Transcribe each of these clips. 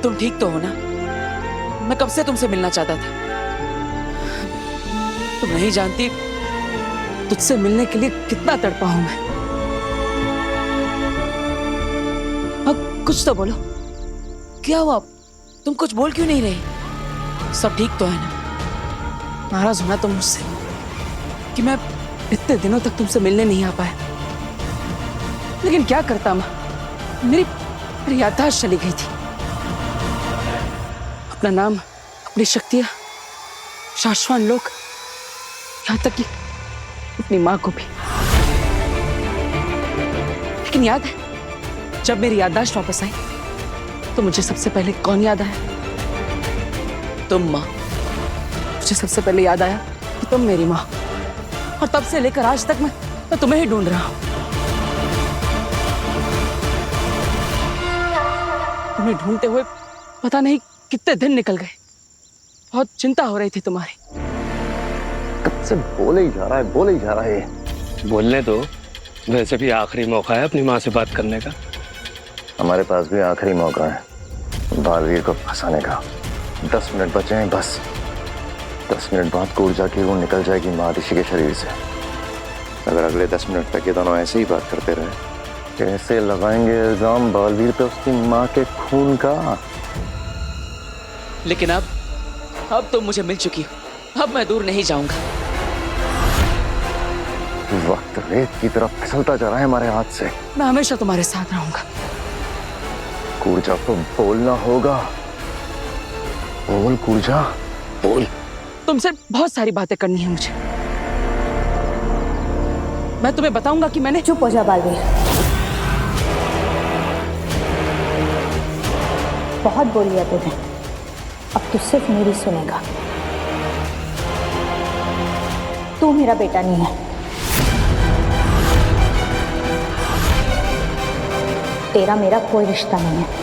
तुम ठीक तो हो ना? मैं कब से तुमसे मिलना चाहता था। तुम नहीं जानती तुझसे मिलने के लिए कितना तड़पा हूं मैं। अब कुछ तो बोलो, क्या हुआ? तुम कुछ बोल क्यों नहीं रही? सब ठीक तो है ना? नाराज होना तुम मुझसे कि मैं इतने दिनों तक तुमसे मिलने नहीं आ पाया, लेकिन क्या करता मैं, मेरी याददाश्त चली गई थी। अपना नाम, अपनी शक्तियां, शाश्वत लोग, यहां तक कि अपनी मां को भी। लेकिन याद है, जब मेरी याददाश्त वापस आई तो मुझे सबसे पहले कौन याद आया? तुम मां। मुझे सबसे पहले याद आया कि तुम मेरी मां, और तब से लेकर आज तक मैं तुम्हें ही ढूंढ रहा हूं। तुम्हें ढूंढते हुए पता नहीं कितने दिन निकल गए। बहुत चिंता हो रही थी तुम्हारी। कब से बोले ही जा रहा है, बोले ही जा रहा है। बोलने दो, वैसे भी आखिरी मौका है अपनी माँ से बात करने का। हमारे पास भी आखिरी मौका है बालवीर को फंसाने का। 10 मिनट बचे हैं बस। 10 मिनट बाद कूर्जा की रूह निकल जाएगी महाऋषि के शरीर से। अगर अगले 10 मिनट तक ये दोनों ऐसे ही बात करते रहे, कैसे लगाएंगे इल्जाम बालवीर पे उसकी माँ के खून का। लेकिन अब तुम मुझे मिल चुकी हो, अब मैं दूर नहीं जाऊंगा। वक्त रेत की तरफ फिसलता जा रहा है हमारे हाथ से। मैं हमेशा तुम्हारे साथ रहूंगा। कूर्जा को बोलना होगा। बोल कूर्जा, बोल। तुमसे बहुत सारी बातें करनी है मुझे। मैं तुम्हें बताऊंगा कि मैंने। चुप हो जा बालवीर, बहुत बोल लिया तूने, अब तू सिर्फ मेरी सुनेगा। तू मेरा बेटा नहीं है, तेरा मेरा कोई रिश्ता नहीं है।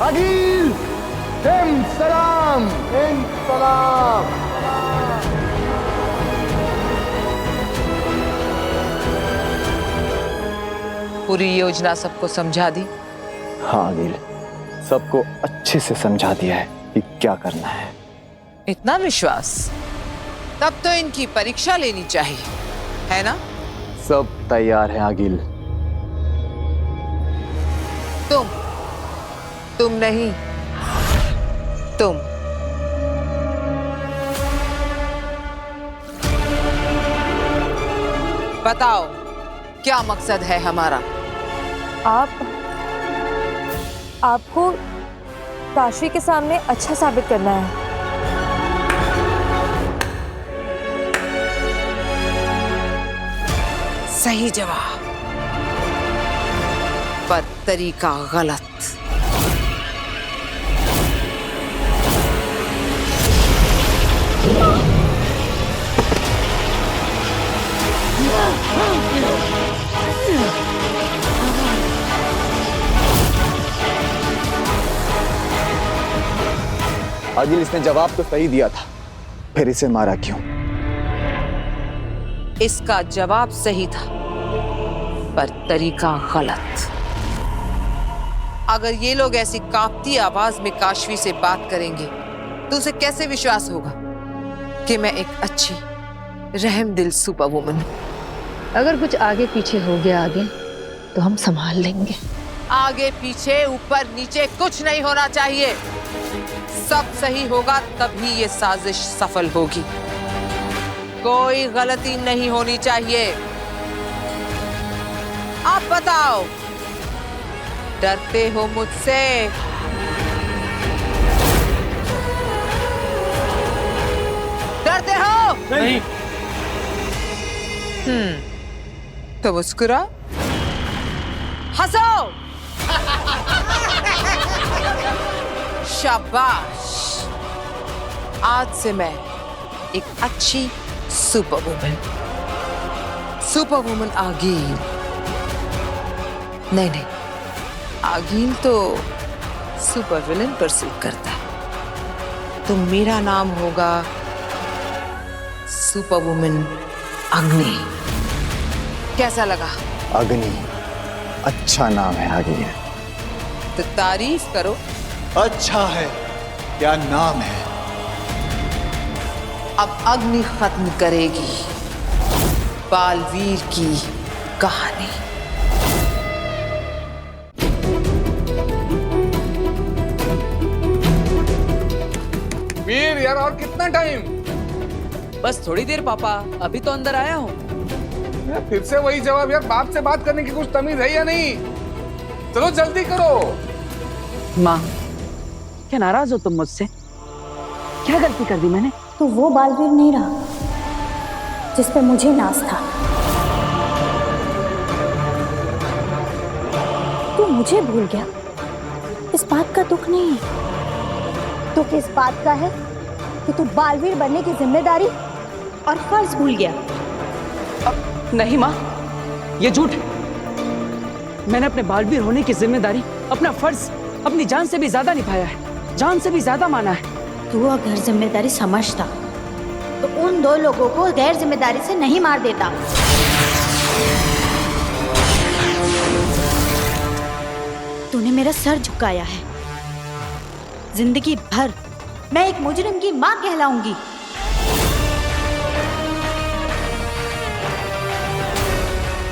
अगिल, सलाम, सलाम। पूरी योजना सबको समझा दी? हाँ अनिल, सबको अच्छे से समझा दिया है कि क्या करना है। इतना विश्वास? तब तो इनकी परीक्षा लेनी चाहिए, है ना? सब तैयार है अगिल। तुम नहीं, तुम। बताओ क्या मकसद है हमारा? आपको काशी के सामने अच्छा साबित करना है। सही जवाब, पर तरीका गलत। अगिल, इसने जवाब तो सही दिया था, फिर इसे मारा क्यों? इसका जवाब सही था, पर तरीका गलत। अगर ये लोग ऐसी कांपती आवाज में काशवी से बात करेंगे तो उसे कैसे विश्वास होगा कि मैं एक अच्छी रहमदिल सुपर वुमन हूं। अगर कुछ आगे पीछे हो गया आगे तो हम संभाल लेंगे। आगे पीछे ऊपर नीचे कुछ नहीं होना चाहिए। सब सही होगा तभी ये साजिश सफल होगी। कोई गलती नहीं होनी चाहिए। आप बताओ, डरते हो मुझसे? डरते हो? नहीं। तो मुस्कुरा, हंसो। शाबाश। आज से मैं एक अच्छी सुपर वुमन आगील। नहीं, आगील तो सुपर विलन परस्यूट करता है। तो मेरा नाम होगा सुपर वुमन अग्नि। कैसा लगा? अग्नि अच्छा नाम है अग्नि। तो तारीफ करो। अच्छा है, क्या नाम है? अब अग्नि खत्म करेगी बालवीर की कहानी। वीर यार, और कितना टाइम? बस थोड़ी देर पापा, अभी तो अंदर आया हूँ। यार फिर से वही जवाब यार, बाप से बात करने की कुछ तमीज है या नहीं? चलो जल्दी करो। माँ, क्या नाराज हो तुम मुझसे? क्या गलती कर दी मैंने? तो वो बालवीर नहीं रहा जिस पे मुझे नाज था। तू मुझे भूल गया, इस बात का दुख नहीं है। दुख इस बात का है कि तू बालवीर बनने की जिम्मेदारी और फर्ज भूल गया। नहीं माँ, ये झूठ है। मैंने अपने बालवीर होने की जिम्मेदारी, अपना फर्ज अपनी जान से भी ज्यादा निभाया है, जान से भी ज्यादा माना है। तू अगर जिम्मेदारी समझता तो उन दो लोगों को गैर जिम्मेदारी से नहीं मार देता। तूने मेरा सर झुकाया है। जिंदगी भर मैं एक मुजरिम की मां कहलाऊंगी।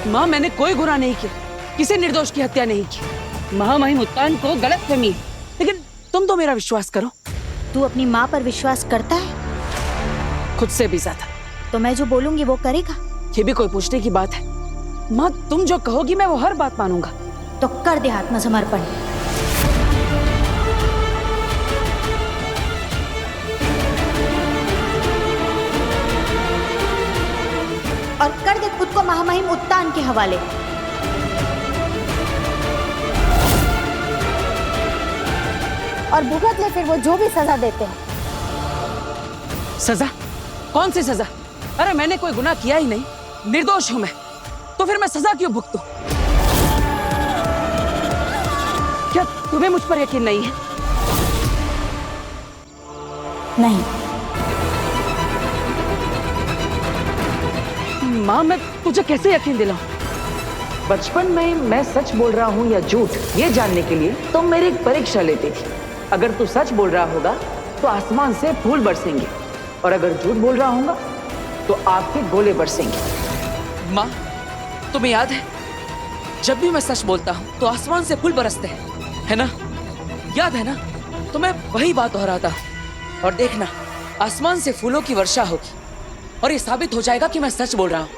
माँ, मैंने कोई गुनाह नहीं किया, किसी निर्दोष की हत्या नहीं की। महामहिम उत्तान को गलतफहमी है, लेकिन तुम तो मेरा विश्वास करो। तू अपनी माँ पर विश्वास करता है? खुद से भी ज्यादा। तो मैं जो बोलूंगी वो करेगा? ये भी कोई पूछने की बात है? माँ, तुम जो कहोगी मैं वो हर बात मानूंगा। तो कर दे आत्मसमर्पण। और कर दे खुद को महामहिम उत्तान के हवाले। और भुगत ले फिर वो जो भी सजा देते हैं। सजा? कौन सी सजा? अरे मैंने कोई गुनाह किया ही नहीं, निर्दोष हूं मैं, तो फिर मैं सजा क्यों भुगतूं? क्या तुम्हें मुझ पर यकीन नहीं है? नहीं। माँ, मैं तुझे कैसे यकीन दिलाऊं? बचपन में मैं सच बोल रहा हूँ या झूठ, ये जानने के लिए तुम मेरी एक परीक्षा लेती थी। अगर तू सच बोल रहा होगा तो आसमान से फूल बरसेंगे, और अगर झूठ बोल रहा होगा तो आग के गोले बरसेंगे। माँ, तुम्हें याद है जब भी मैं सच बोलता हूँ तो आसमान से फूल बरसते हैं, है ना? याद है ना? तो मैं वही बात दोहराता हूँ। और देखना, आसमान से फूलों की वर्षा होगी और ये साबित हो जाएगा कि मैं सच बोल रहा हूँ।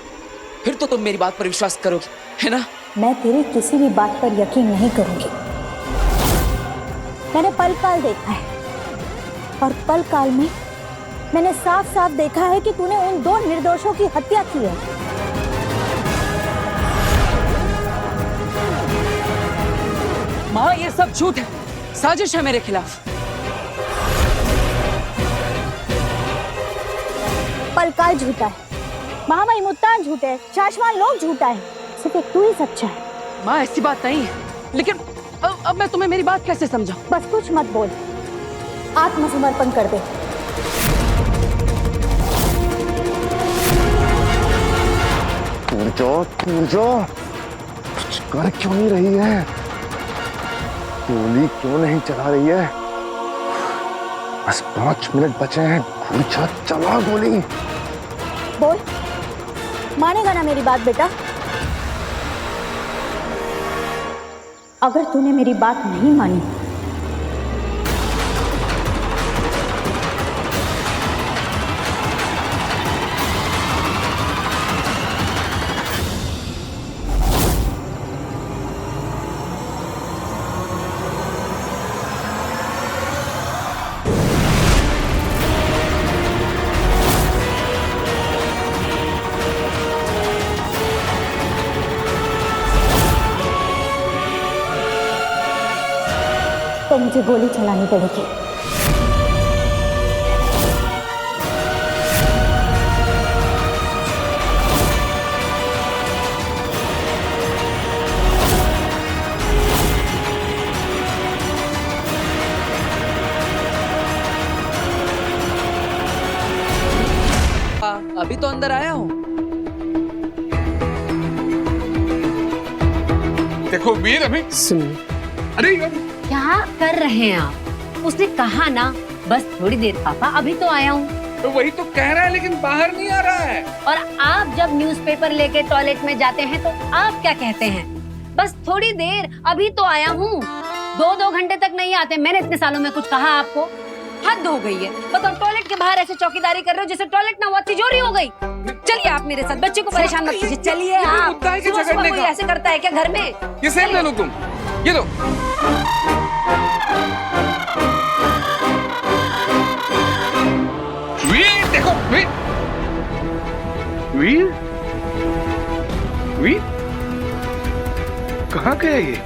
फिर तो तुम मेरी बात पर विश्वास करोगी, है ना? मैं तेरी किसी भी बात पर यकीन नहीं करूंगी। मैंने पल काल देखा है, और पल काल में मैंने साफ साफ देखा है कि तूने उन दो निर्दोषों की हत्या की है। माँ, ये सब झूठ है, साजिश है मेरे खिलाफ। पलकाल झूठा है, महामहिम उत्तान झूठे है, शाश्वान लोग झूठा है, सिर्फ एक तू ही सच्चा है। माँ, ऐसी बात नहीं है, लेकिन अब मैं तुम्हें मेरी बात कैसे समझाऊं? बस कुछ मत बोल, आत्मसमर्पण कर दे। पूजो, कुछ कर क्यों नहीं रही है? गोली क्यों नहीं चला रही है? बस 5 मिनट बचे हैं। पूछा, चला गोली। बोल, मानेगा ना मेरी बात बेटा? अगर तूने मेरी बात नहीं मानी तो मुझे गोली चलानी पड़ेगी। अभी तो अंदर आया हूँ। देखो वीर, अभी सुन, अरे क्या कर रहे हैं आप? उसने कहा ना बस थोड़ी देर पापा, अभी तो आया हूँ। तो वही तो कह रहा है, लेकिन बाहर नहीं आ रहा है। और आप जब न्यूज़पेपर लेके टॉयलेट में जाते हैं तो आप क्या कहते हैं? बस थोड़ी देर, अभी तो आया हूँ। 2-2 घंटे तक नहीं आते। मैंने इतने सालों में कुछ कहा आपको? हद हो गई है। बताओ, टॉयलेट के बाहर ऐसे चौकीदारी कर रहे हो जैसे टॉयलेट ना हुआ तिजोरी हो गई। चलिए आप मेरे साथ, बच्चे को परेशान मत कीजिए। चलिए आप। मुद्दा है कि सुबह झगड़ने कोई का। ऐसे करता है क्या घर में? ये सेब ले लो तुम, ये लो। वीर देखो, वीर वीर वीर कहाँ गया ये?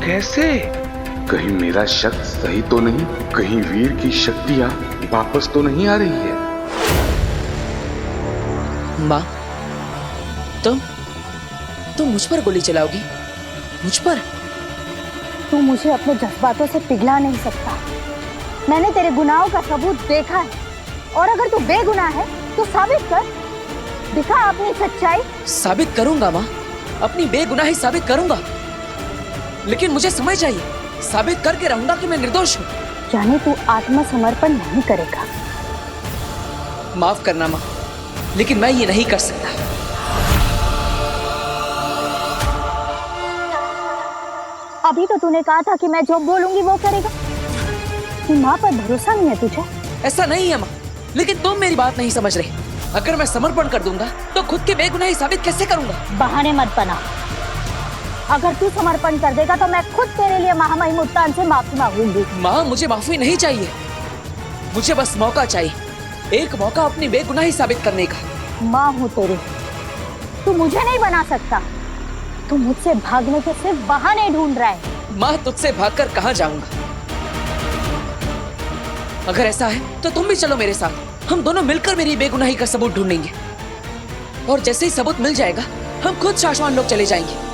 कैसे? कहीं मेरा शक सही तो नहीं? कहीं वीर की शक्तियां वापस तो नहीं आ रही है? माँ, तुम मुझ पर गोली चलाओगी? मुझ पर? तू मुझे अपने जज्बातों से पिघला नहीं सकता। मैंने तेरे गुनाहों का सबूत देखा है, और अगर तू बेगुनाह है तो साबित कर, दिखा अपनी सच्चाई। साबित करूंगा माँ, अपनी बेगुनाही साबित करूंगा, लेकिन मुझे समय चाहिए। साबित करके रहूंगा कि मैं निर्दोष हूँ। यानी तू आत्मसमर्पण नहीं करेगा? माफ करना माँ, लेकिन मैं ये नहीं कर सकता। अभी तो तूने कहा था कि मैं जो बोलूंगी वो करेगा। कि माँ पर भरोसा नहीं है तुझे? ऐसा नहीं है माँ, लेकिन तुम मेरी बात नहीं समझ रहे। अगर मैं समर्पण कर दूंगा तो खुद की बेगुनाही साबित कैसे करूंगा? बहाने मत बना। अगर तू समर्पण कर देगा तो मैं खुद तेरे लिए महामहिम उत्तान से माफी मांगूंगी। माँ, मुझे माफी नहीं चाहिए, मुझे बस मौका चाहिए, एक मौका अपनी बेगुनाही साबित करने का। माँ हूँ तेरी, तू मुझे नहीं बना सकता। तू मुझसे भागने के सिर्फ बहाने ढूंढ रहा है। माँ, तुझसे भागकर कहाँ जाऊंगा? अगर ऐसा है तो तुम भी चलो मेरे साथ। हम दोनों मिलकर मेरी बेगुनाही का सबूत ढूंढेंगे, और जैसे ही सबूत मिल जाएगा हम खुद शाश्वान लोग चले जाएंगे।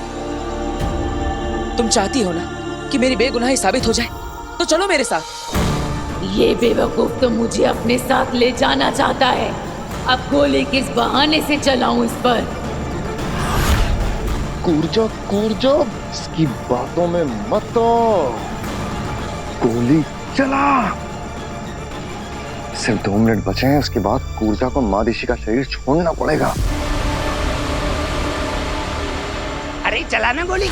तुम चाहती हो ना कि मेरी बेगुनाही साबित हो जाए, तो चलो मेरे साथ। ये बेवकूफ तो मुझे अपने साथ ले जाना चाहता है। अब गोली किस बहाने से चलाऊं इस पर? कूर्जा, इसकी बातों में मत आओ। गोली चला। सिर्फ 2 मिनट बचे हैं, उसके बाद कूर्जा को मादिशी का शरीर छोड़ना पड़ेगा। अरे चलाना गोली।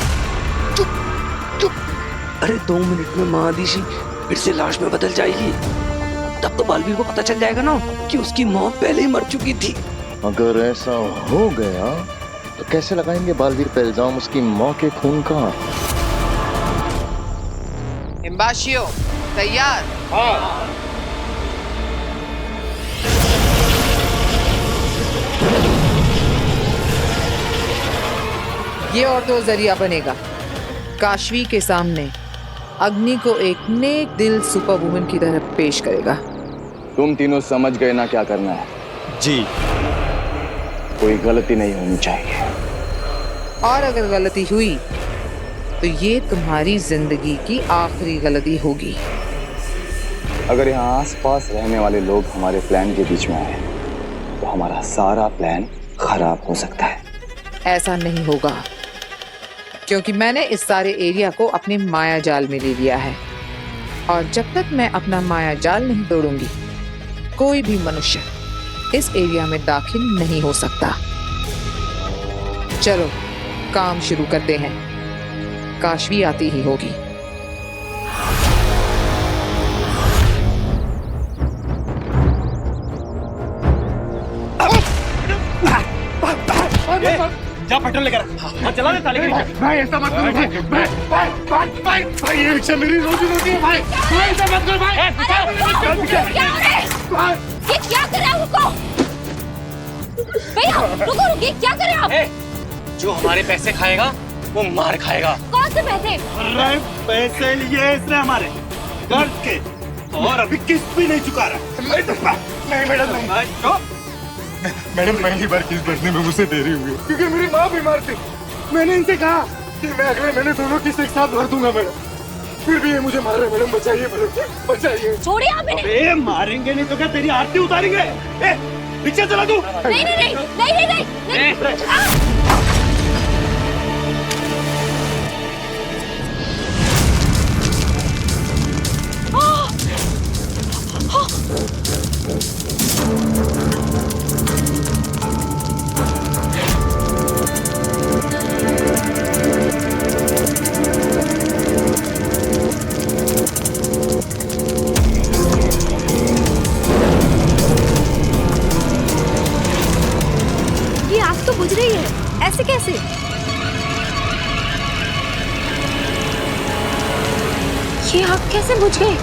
चुप। अरे 2 मिनट में महादिशी फिर से लाश में बदल जाएगी। तब तो बालवीर को पता चल जाएगा ना कि उसकी मौत पहले ही मर चुकी थी। अगर ऐसा हो गया तो कैसे लगाएंगे बालवीर पे इल्जाम उसकी माँ के खून का? हिम्बाशियो तैयार? हाँ। ये और तो जरिया बनेगा काशवी के सामने अग्नि को एक नेक दिल सुपर वुमन की तरह पेश करेगा। तुम तीनों समझ गए ना क्या करना है? जी। कोई गलती नहीं होनी चाहिए, और अगर गलती हुई तो ये तुम्हारी जिंदगी की आखिरी गलती होगी। अगर यहाँ आसपास रहने वाले लोग हमारे प्लान के बीच में आए तो हमारा सारा प्लान खराब हो सकता है। ऐसा नहीं होगा, क्योंकि मैंने इस सारे एरिया को अपने माया जाल में ले लिया है, और जब तक मैं अपना माया जाल नहीं तोड़ूंगी कोई भी मनुष्य इस एरिया में दाखिल नहीं हो सकता। चलो काम शुरू करते हैं, काशवी आती ही होगी। जा पेट्रोल लेकर आ, चला दे ताले की। भाई ऐसा मत करो भाई ये रिक्शा मेरी रोजी रोटी है भाई ऐसा मत करो भाई। ये क्या कर रहे हो? रुको भैया, रुको, ये क्या कर रहे हो आप? जो हमारे पैसे खाएगा वो मार खाएगा। कौन से पैसे? अरे पैसे लिए इसने हमारे कर्ज के, और अभी किस्त भी नहीं चुका रहा। नहीं मैडम नहीं। मैडम पहली बार किस भरने में मुझसे देरी हुई है, क्योंकि मेरी माँ बीमार थी। मैंने इनसे कहा कि मैं अगले महीने दोनों किस्त एक साथ भर दूंगा मैडम, फिर भी ये मुझे मार रहे। मैडम बचाइए, मैडम बचाइए। छोड़िए आप इन्हें। अबे मारेंगे नहीं तो क्या तेरी आरती उतारेंगे? रिक्शा चला तू। नहीं नहीं नहीं नहीं नहीं नहीं, नहीं। ये आग तो बुझ रही है, ऐसे कैसे? ये आग कैसे बुझ गई?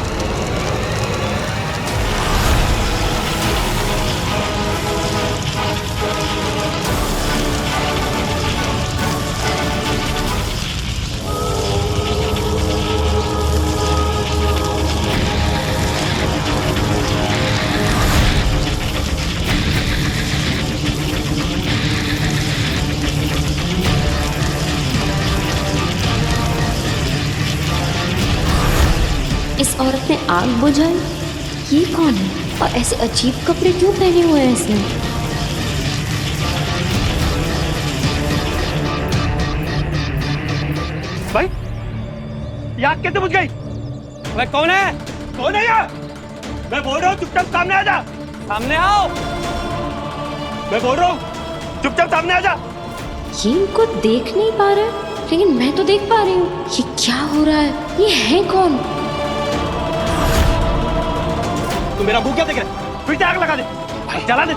इस औरत ने आग बुझाई। ये कौन है और ऐसे अजीब कपड़े क्यों पहने हुए हैं इसने? भाई ये आग कैसे बुझ गई? भाई कौन है? कौन है ये? मैं बोल रहा हूँ चुपचाप सामने आ जा। सामने आओ। मैं बोल रहा हूँ चुपचाप सामने आ जा। ये इनको देख नहीं पा रहा है, लेकिन मैं तो देख पा रही हूँ। ये क्या हो रहा है? ये है कौन? तू मेरा मुंह क्या देख रहा है? फिर से आग लगा दे, जला दे।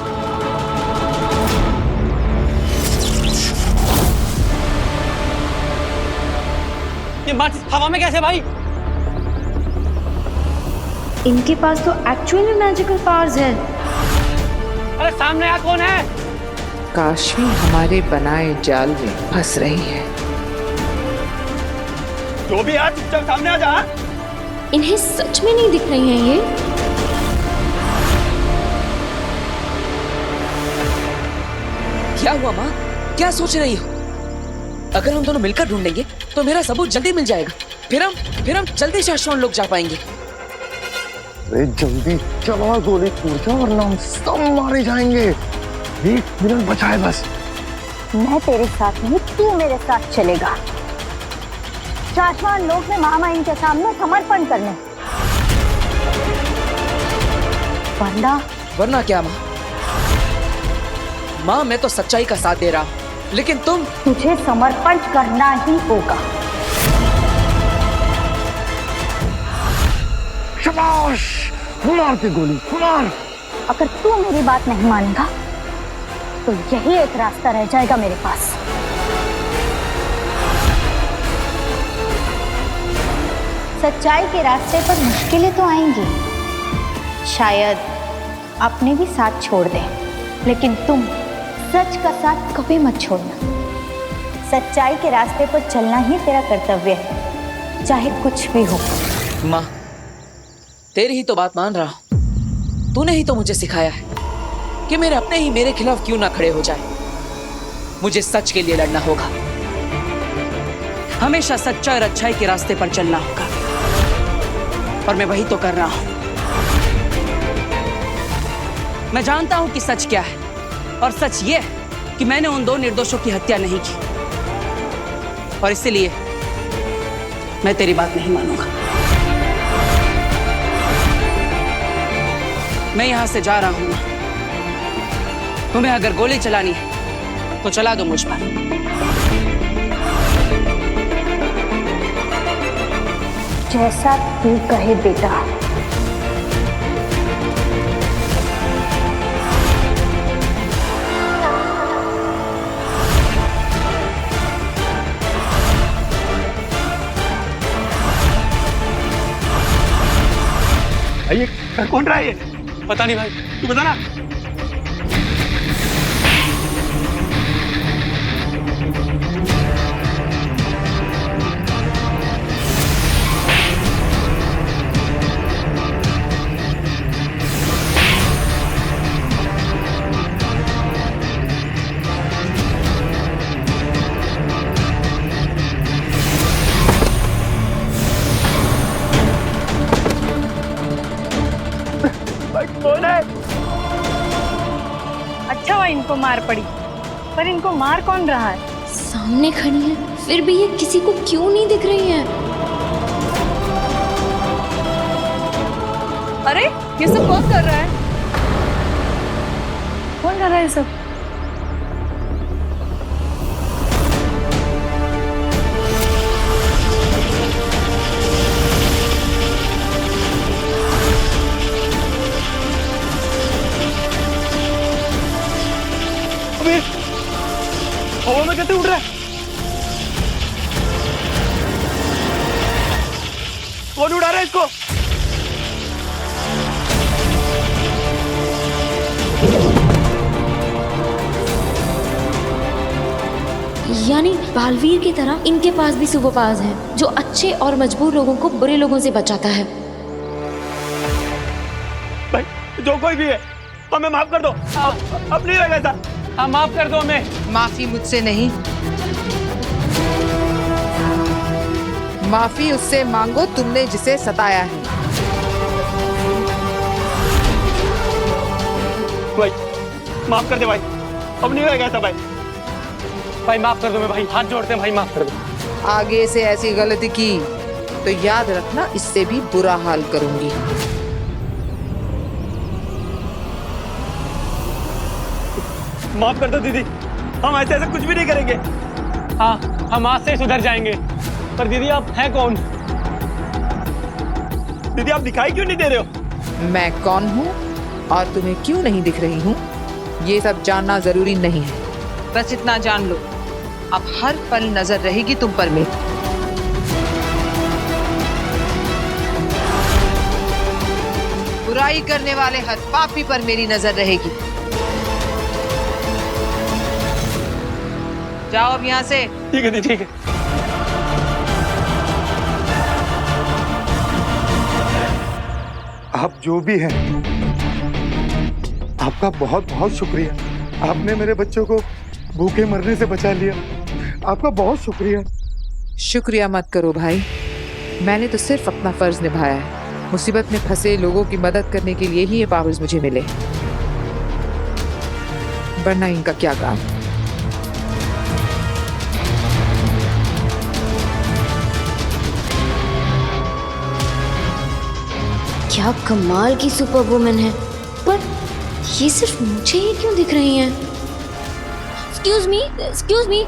ये माचिस हवा में कैसे भाई? इनके पास तो एक्चुअली मैजिकल पावर्स है। अरे सामने आ, कौन है? काशवी हमारे बनाए जाल में फंस रही है। जो भी है चुपचाप सामने आ जा। इन्हें सच में नहीं दिख रही हैं ये। क्या हुआ माँ? क्या सोच रही हो? अगर हम दोनों मिलकर ढूंढेंगे तो मेरा सबूत जल्दी मिल जाएगा। फिर हम जल्दी शाश्वत लोग जा पाएंगे। अरे जल्दी चला, गोली कूद जा वरना हम सब मारे जाएंगे। 1 मिनट बचा है बस। मैं तेरे साथ नहीं, तू मेरे साथ चलेगा। शाश्वत लोग में महामाइन के सामने समर्पण करने। वरना क्या माँ? माँ मैं तो सच्चाई का साथ दे रहा हूँ, लेकिन तुझे समर्पण करना ही होगा। शाबाश, मार के गोली मार। अगर तू मेरी बात नहीं मानेगा तो यही एक रास्ता रह जाएगा मेरे पास। सच्चाई के रास्ते पर मुश्किलें तो आएंगी, शायद अपने भी साथ छोड़ दे, लेकिन तुम सच का साथ कभी मत छोड़ना। सच्चाई के रास्ते पर चलना ही तेरा कर्तव्य है, चाहे कुछ भी हो। माँ तेरी ही तो बात मान रहा हूँ। तूने ही तो मुझे सिखाया है कि मेरे अपने ही मेरे खिलाफ क्यों ना खड़े हो जाए। मुझे सच के लिए लड़ना होगा, हमेशा सच्चाई और अच्छाई के रास्ते पर चलना होगा, और मैं वही तो कर रहा हूं। मैं जानता हूं कि सच क्या है, और सच ये है कि मैंने उन 2 निर्दोषों की हत्या नहीं की, और इसलिए मैं तेरी बात नहीं मानूंगा। मैं यहां से जा रहा हूं। तुम्हें अगर गोली चलानी है तो चला दो मुझ पर। जैसा तू कहे बेटा। ये कौन रहा है? ये पता नहीं भाई, तू बता ना। कौन है? अच्छा हुआ इनको मार पड़ी, पर इनको मार कौन रहा है? सामने खड़ी है, फिर भी ये किसी को क्यों नहीं दिख रही है? अरे ये सब कौन कर रहा है? कौन कर रहा है सब? हवा में कैसे उड़ रहा है? कौन उड़ा रहा है इसको? यानी बालवीर की तरह इनके पास भी सुपर पावर्स हैं, जो अच्छे और मजबूर लोगों को बुरे लोगों से बचाता है। भाई जो कोई भी है हमें माफ कर दो, अब नहीं रहेगा ऐसा। हाँ माफ कर दो हमें। माफी मुझसे नहीं, माफी उससे मांगो तुमने जिसे सताया है। भाई माफ कर दे भाई, अब नहीं रहेगा ऐसा भाई। भाई माफ कर दो मैं, भाई हाथ जोड़ते हैं भाई, माफ कर दो। आगे से ऐसी गलती की तो याद रखना इससे भी बुरा हाल करूंगी। माफ कर दो दीदी, हम ऐसे ऐसे कुछ भी नहीं करेंगे। हाँ हम आज से सुधर जाएंगे। पर दीदी आप हैं कौन? दीदी आप दिखाई क्यों नहीं दे रहे हो? मैं कौन हूँ और तुम्हें क्यों नहीं दिख रही हूँ, ये सब जानना जरूरी नहीं है। बस इतना जान लो, अब हर पल नजर रहेगी तुम पर मेरी। बुराई करने वाले हर पापी पर मेरी नजर रहेगी। जाओ अब यहाँ से। ठीक है दीदी, ठीक है। आप जो भी हैं, आपका बहुत बहुत शुक्रिया। आपने मेरे बच्चों को भूखे मरने से बचा लिया, आपका बहुत शुक्रिया। शुक्रिया मत करो भाई, मैंने तो सिर्फ अपना फर्ज निभाया है। मुसीबत में फंसे लोगों की मदद करने के लिए ही ये पावर्स मुझे मिले, वरना इनका क्या काम। क्या कमाल की सुपर वुमन है, पर ये सिर्फ मुझे ही क्यों दिख रही हैं? Excuse me, excuse me.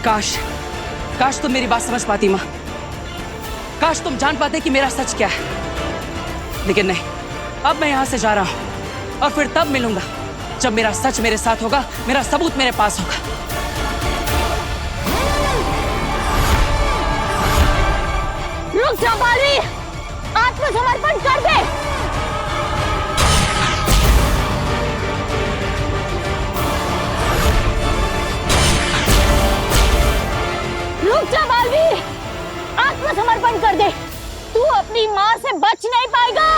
काश तुम मेरी बात समझ पाती माँ। काश तुम जान पाते कि मेरा सच क्या है, लेकिन नहीं। अब मैं यहाँ से जा रहा हूँ और फिर तब मिलूंगा जब मेरा सच मेरे साथ होगा, मेरा सबूत मेरे पास होगा। रुक जा बालवीर, आत्मसमर्पण कर दे। रुक जा बालवीर, आत्मसमर्पण कर दे। तू अपनी माँ से बच नहीं पाएगा।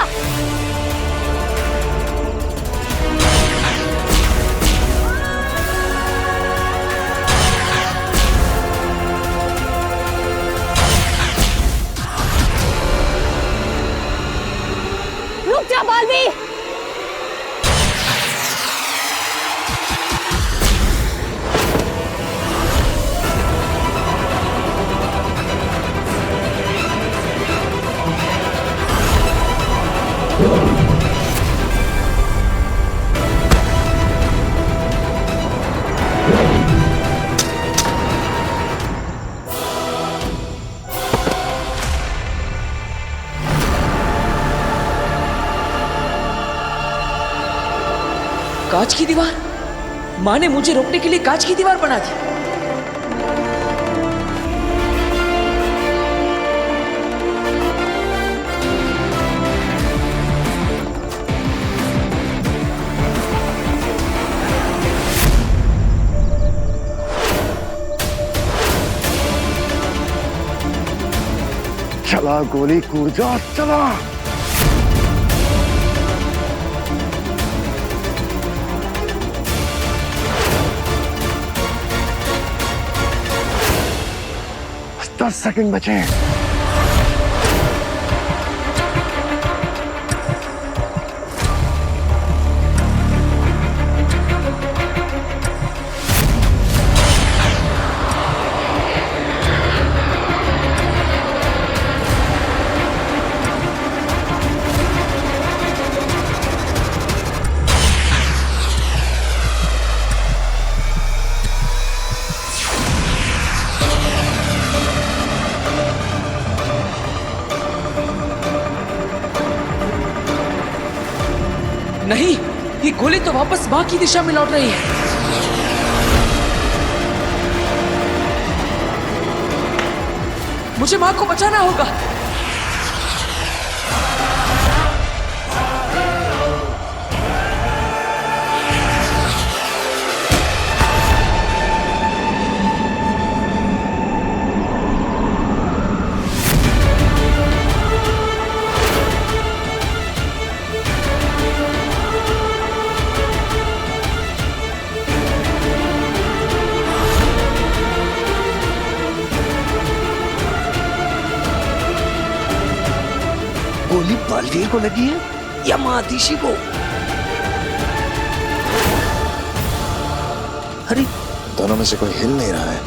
रुक जा बालवीर। कांच की दीवार? माँ ने मुझे रोकने के लिए कांच की दीवार बना दी। चला गोली, कूद जा, चला। 10 सेकंड बचे हैं। नहीं, ये गोली तो वापस माँ की दिशा में लौट रही है। मुझे माँ को बचाना होगा। गोली बालवीर को लगी है या महादिशी को? अरे दोनों में से कोई हिल नहीं रहा है।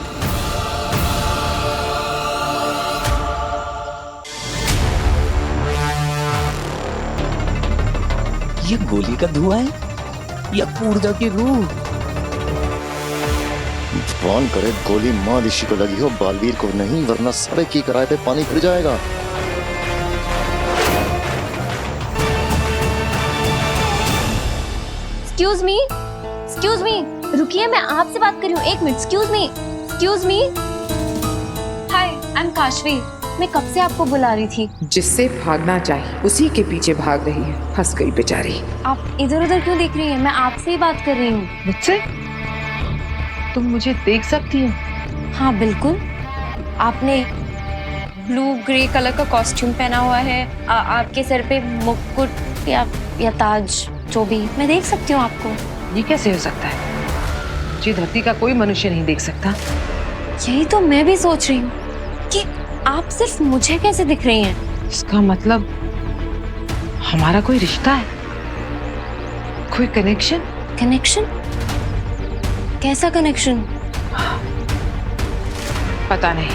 ये गोली का धुआं है या ऊर्जा की रूह? भगवान करे गोली माँ ऋषि को लगी हो, बालवीर को नहीं, वरना सड़क की किराए पे पानी फिर जाएगा। एक्सक्यूज मी, रुकिए, मैं आपसे बात कर रही हूँ। 1 minute, excuse me. Hi, I am Kashvi. मैं कब से आपको बुला रही थी। जिससे भागना चाहिए उसी के पीछे भाग रही है। फंस गई बेचारी। आप इधर उधर क्यों देख रही हैं? मैं आपसे ही बात कर रही हूँ। मुझसे? तुम मुझे देख सकती हो? हाँ बिल्कुल। आपने ब्लू ग्रे कलर का कॉस्ट्यूम पहना हुआ है, आपके सर पे मुकुट या ताज, जो भी, मैं देख सकती हूँ आपको। ये कैसे हो सकता है? जी धरती का कोई मनुष्य नहीं देख सकता। यही तो मैं भी सोच रही हूँ कि आप सिर्फ मुझे कैसे दिख रही हैं। इसका मतलब हमारा कोई रिश्ता है, कोई कनेक्शन? कनेक्शन? कैसा कनेक्शन? पता नहीं,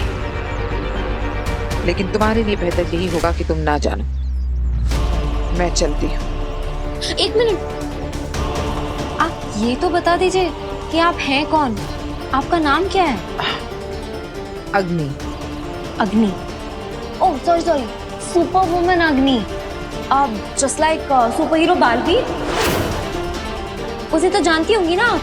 लेकिन तुम्हारे लिए बेहतर यही होगा कि तुम ना जानो। मैं चलती हूँ। 1 मिनट, आप ये तो बता दीजिए कि आप हैं कौन? आपका नाम क्या है? अग्नि। अग्नि? ओह सॉरी, सुपर वुमन अग्नि। Just like super hero Baalveer. उसे तो जानती होंगी ना आप?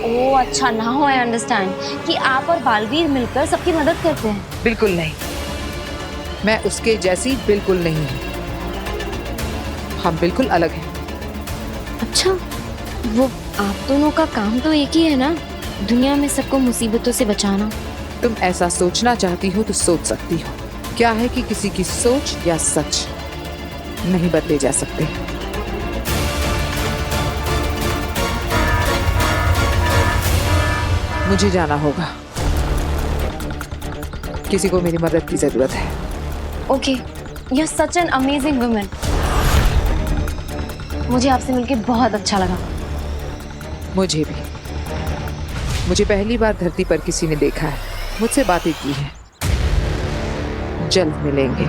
ओह अच्छा, नाउ आई अंडरस्टैंड कि आप और बालवीर मिलकर सबकी मदद करते हैं। बिल्कुल नहीं, मैं उसके जैसी बिल्कुल नहीं हूँ। हम बिल्कुल अलग हैं। अच्छा, वो आप दोनों का काम तो एक ही है ना, दुनिया में सबको मुसीबतों से बचाना। तुम ऐसा सोचना चाहती हो तो सोच सकती हो। क्या है कि किसी की सोच या सच नहीं बदले जा सकते। मुझे जाना होगा, किसी को मेरी मदद की जरूरत है। Okay, you are such an amazing woman. मुझे आपसे मिलकर बहुत अच्छा लगा। मुझे भी। मुझे पहली बार धरती पर किसी ने देखा है, मुझसे बातें की है। जल्द मिलेंगे।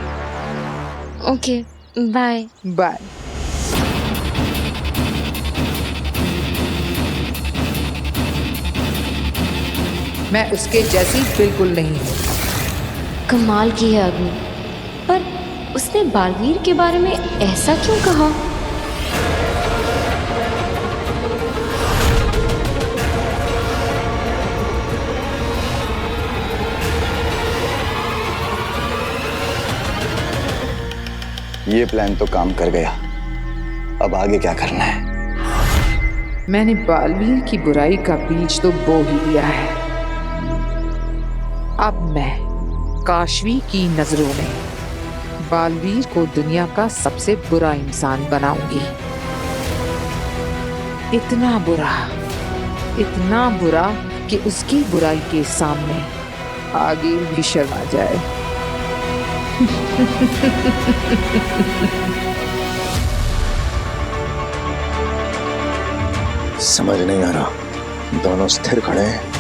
Okay, bye. बाय। मैं उसके जैसी बिल्कुल नहीं हूँ। कमाल की है अग्नि, पर उसने बालवीर के बारे में ऐसा क्यों कहा? ये प्लान तो काम कर गया, अब आगे क्या करना है? मैंने बालवीर की बुराई का बीज तो बो ही दिया है। अब मैं काशवी की नजरों में बालवीर को दुनिया का सबसे बुरा इंसान बनाऊंगी। इतना बुरा कि उसकी बुराई के सामने आगे भी शर्मा जाए। समझ नहीं आ रहा, दोनों स्थिर खड़े हैं।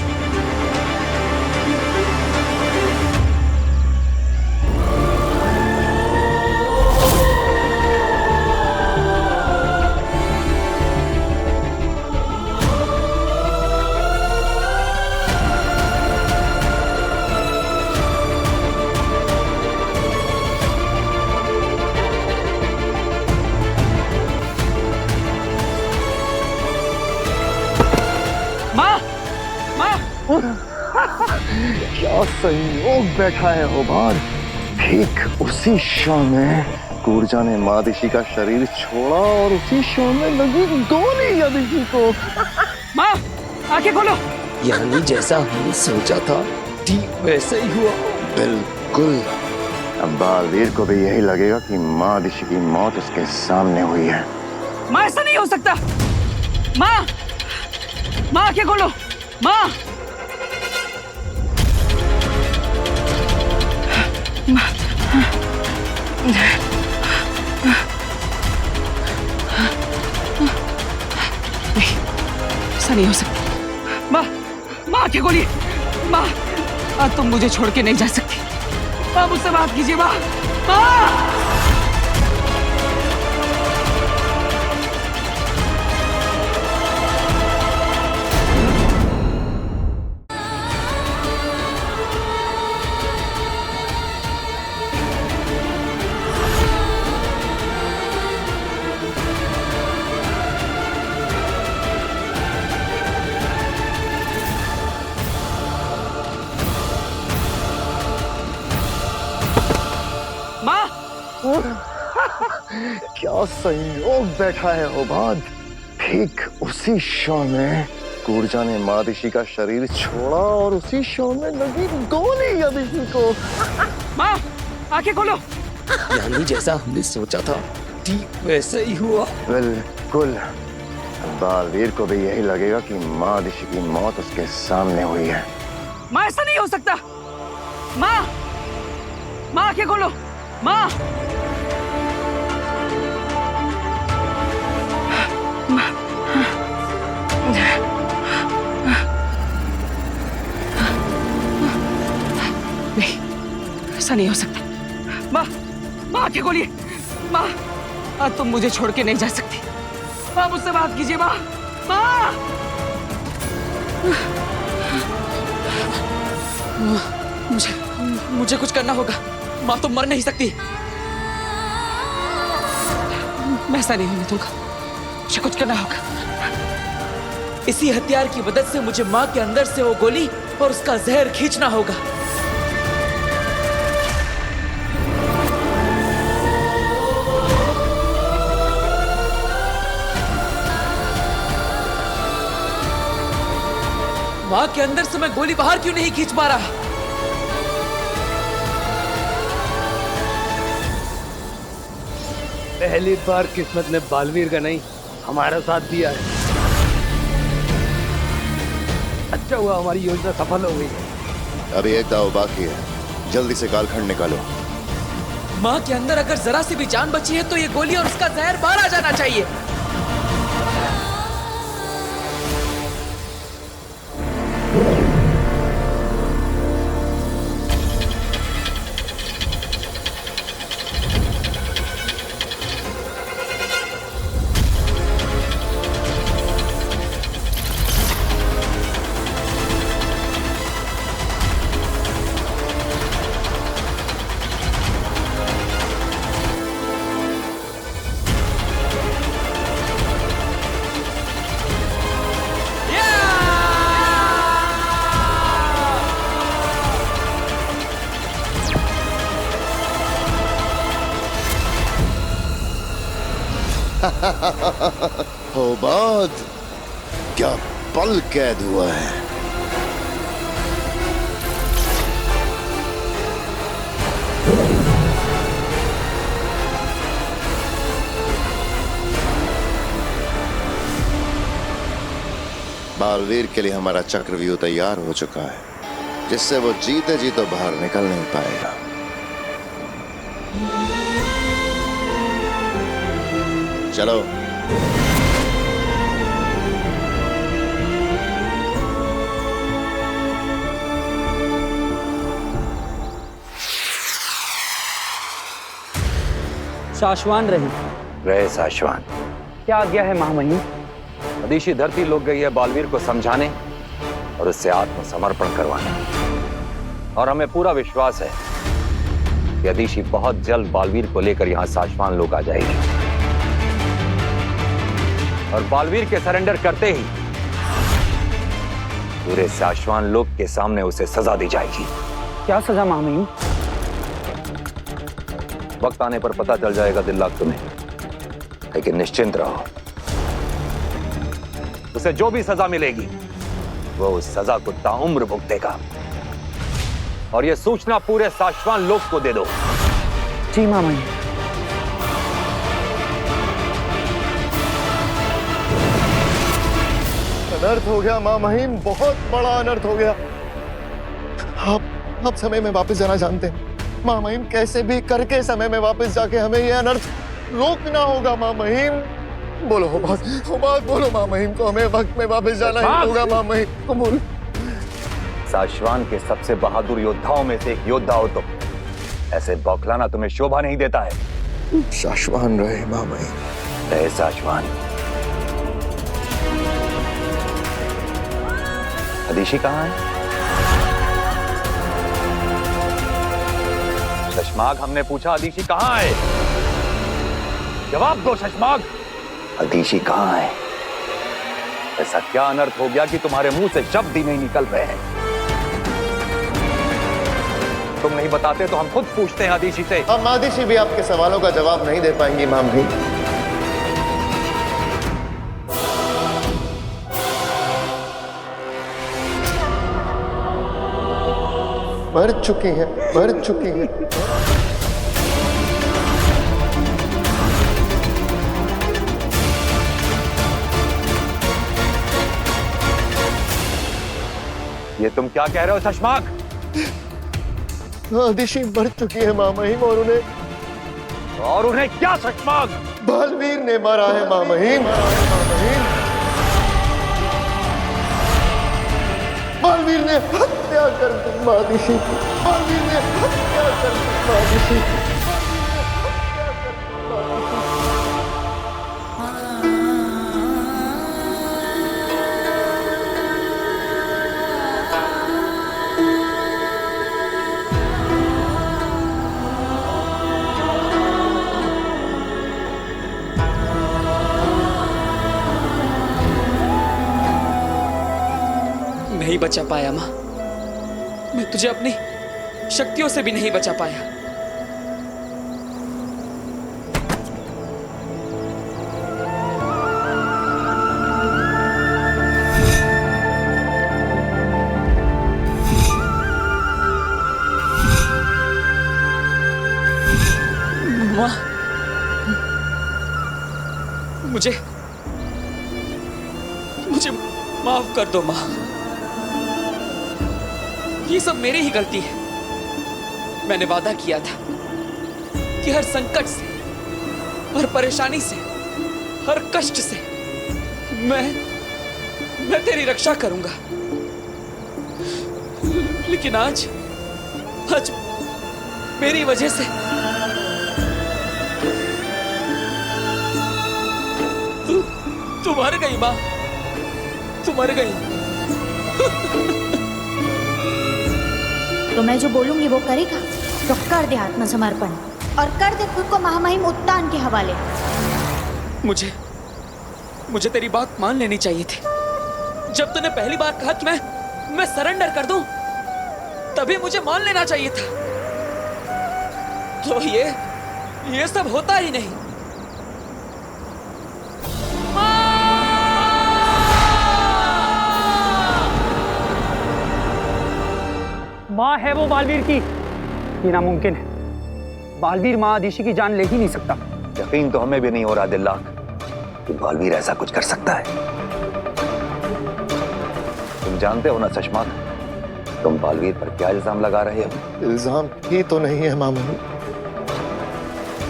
क्या संयोग बैठा है होबार। ठीक उसी क्षण में कूर्जा ने मादिशी का शरीर छोड़ा और उसी क्षण में लगी गोली यदिशी को। माँ, आंखें खोलो। यानी जैसा हमने सोचा था ठीक वैसा ही हुआ। बिल्कुल। अब बालवीर को भी यही लगेगा कि मादिशी की मौत उसके सामने हुई है। माँ, ऐसा नहीं हो सकता। माँ, माँ आंखें खोलो। माँ, ऐसा नहीं हो सकता। माँ, माँ आंखें खोलिए। माँ, आज तुम मुझे छोड़ के नहीं जा सकती। माँ, मुझसे बात कीजिए। माँ, माँ। क्या संयोग बैठा है होबाद। ठीक उसी क्षण में कूर्जा ने मादिशी का शरीर छोड़ा और उसी क्षण में लगी गोली यदिशी को। माँ, आंखें खोलो। यानी जैसा हमने सोचा था ठीक वैसा ही हुआ। बिल्कुल। बालवीर को भी यही लगेगा कि मादिशी की मौत उसके सामने हुई है। माँ, ऐसा नहीं हो सकता। माँ, माँ आंखें खोलो। माँ, नहीं, ऐसा नहीं हो सकता। माँ, माँ आंखें खोलिए। माँ, आज तुम मुझे छोड़ के नहीं जा सकती। माँ, मुझसे बात कीजिए। माँ, माँ। मुझे कुछ करना होगा। माँ, तुम मर नहीं सकती। मैं ऐसा नहीं होने दूंगा। मुझे कुछ करना होगा। इसी हथियार की मदद से मुझे माँ के अंदर से वो गोली और उसका जहर खींचना होगा। माँ के अंदर से मैं गोली बाहर क्यों नहीं खींच पा रहा? पहली बार किस्मत ने बालवीर का नहीं हमारा साथ दिया है। अच्छा हुआ हमारी योजना सफल हो गई। अभी एक दाव बाकी है, जल्दी से कालखंड निकालो। माँ के अंदर अगर जरा सी भी जान बची है तो ये गोली और उसका जहर बाहर आ जाना चाहिए। होबाद, क्या पल कैद हुआ है। बालवीर के लिए हमारा चक्रव्यूह तैयार हो चुका है। जिससे वो जीते जी तो बाहर निकल नहीं पाएगा। चलो। शाश्वान रहे साशवान। क्या आज्ञा है महामहिम? अदीशी धरती लोग गई है बालवीर को समझाने और उससे आत्मसमर्पण करवाने, और हमें पूरा विश्वास है कि अदीशी बहुत जल्द बालवीर को लेकर यहां साशवान लोग आ जाएगी, और बालवीर के सरेंडर करते ही पूरे साशवान लोग के सामने उसे सजा दी जाएगी। क्या सजा महामहिम? वक्त आने पर पता चल जाएगा दिल्लाक तुम्हें, लेकिन निश्चिंत रहो, उसे जो भी सजा मिलेगी वो उस सजा को ताउम्र भुगतेगा, और यह सूचना पूरे साशवान लोग को दे दो। जी महामहिम। अनर्थ हो गया मां महिम, बहुत बड़ा अनर्थ हो गया। आप समय में वापस जाना जानते हैं मां महिम, कैसे भी करके समय में वापस जाके हमें यह अनर्थ रोकना होगा मां महिम। बोलो हो बात बोलो मां महिम को, हमें वक्त में वापस जाना ही होगा मां महिम को। बोलो। साशवान के सबसे बहादुर योद्धाओं में से एक योद्धा हो तुम, ऐसे बौखलाना तुम्हें शोभा नहीं देता है। साशवान रहे मां महिम। रहे साशवान। अदीशी कहाँ है? शशमाग, हमने पूछा अदीशी कहाँ है? जवाब दो शशमाग। अदीशी कहाँ है? ऐसा क्या अनर्थ हो गया कि तुम्हारे मुंह से शब्द ही नहीं निकल रहे हैं? तुम नहीं बताते तो हम खुद पूछते हैं अदीशी से। अब अदीशी भी आपके सवालों का जवाब नहीं दे पाएंगी मां महिम। मर चुकी है। ये तुम क्या कह रहे हो शशमाग? अदीशी मर चुकी है मां महिम, और उन्हें क्या शशमाग? बालवीर ने मारा है मां महिम। बालवीर ने हत्या कर दी अदीशी की। बालवीर ने हत्या कर दी अदीशी की। नहीं बचा पाया मां, मैं तुझे अपनी शक्तियों से भी नहीं बचा पाया। मां, मुझे माफ कर दो मां। ये सब मेरी ही गलती है। मैंने वादा किया था कि हर संकट से, हर परेशानी से, हर कष्ट से मैं तेरी रक्षा करूंगा। लेकिन आज मेरी वजह से तू मर गई मां, तू मर गई। तो मैं जो बोलूंगी वो करेगा, तो कर दे आत्मसमर्पण और कर दे खुद को महामहिम उत्तान के हवाले। मुझे तेरी बात मान लेनी चाहिए थी। जब तूने पहली बार कहा कि मैं सरेंडर कर दूं, तभी मुझे मान लेना चाहिए था। तो ये सब होता ही नहीं। माँ है वो बालवीर की, ये नामुमकिन है। बालवीर माँ अदीशी की जान ले ही नहीं सकता। यकीन तो हमें भी नहीं हो रहा दिल्लाक कि बालवीर ऐसा कुछ कर सकता है। तुम जानते हो ना शशमाग, तुम बालवीर पर क्या इल्जाम लगा रहे हो? इल्जाम ही तो नहीं है मामू।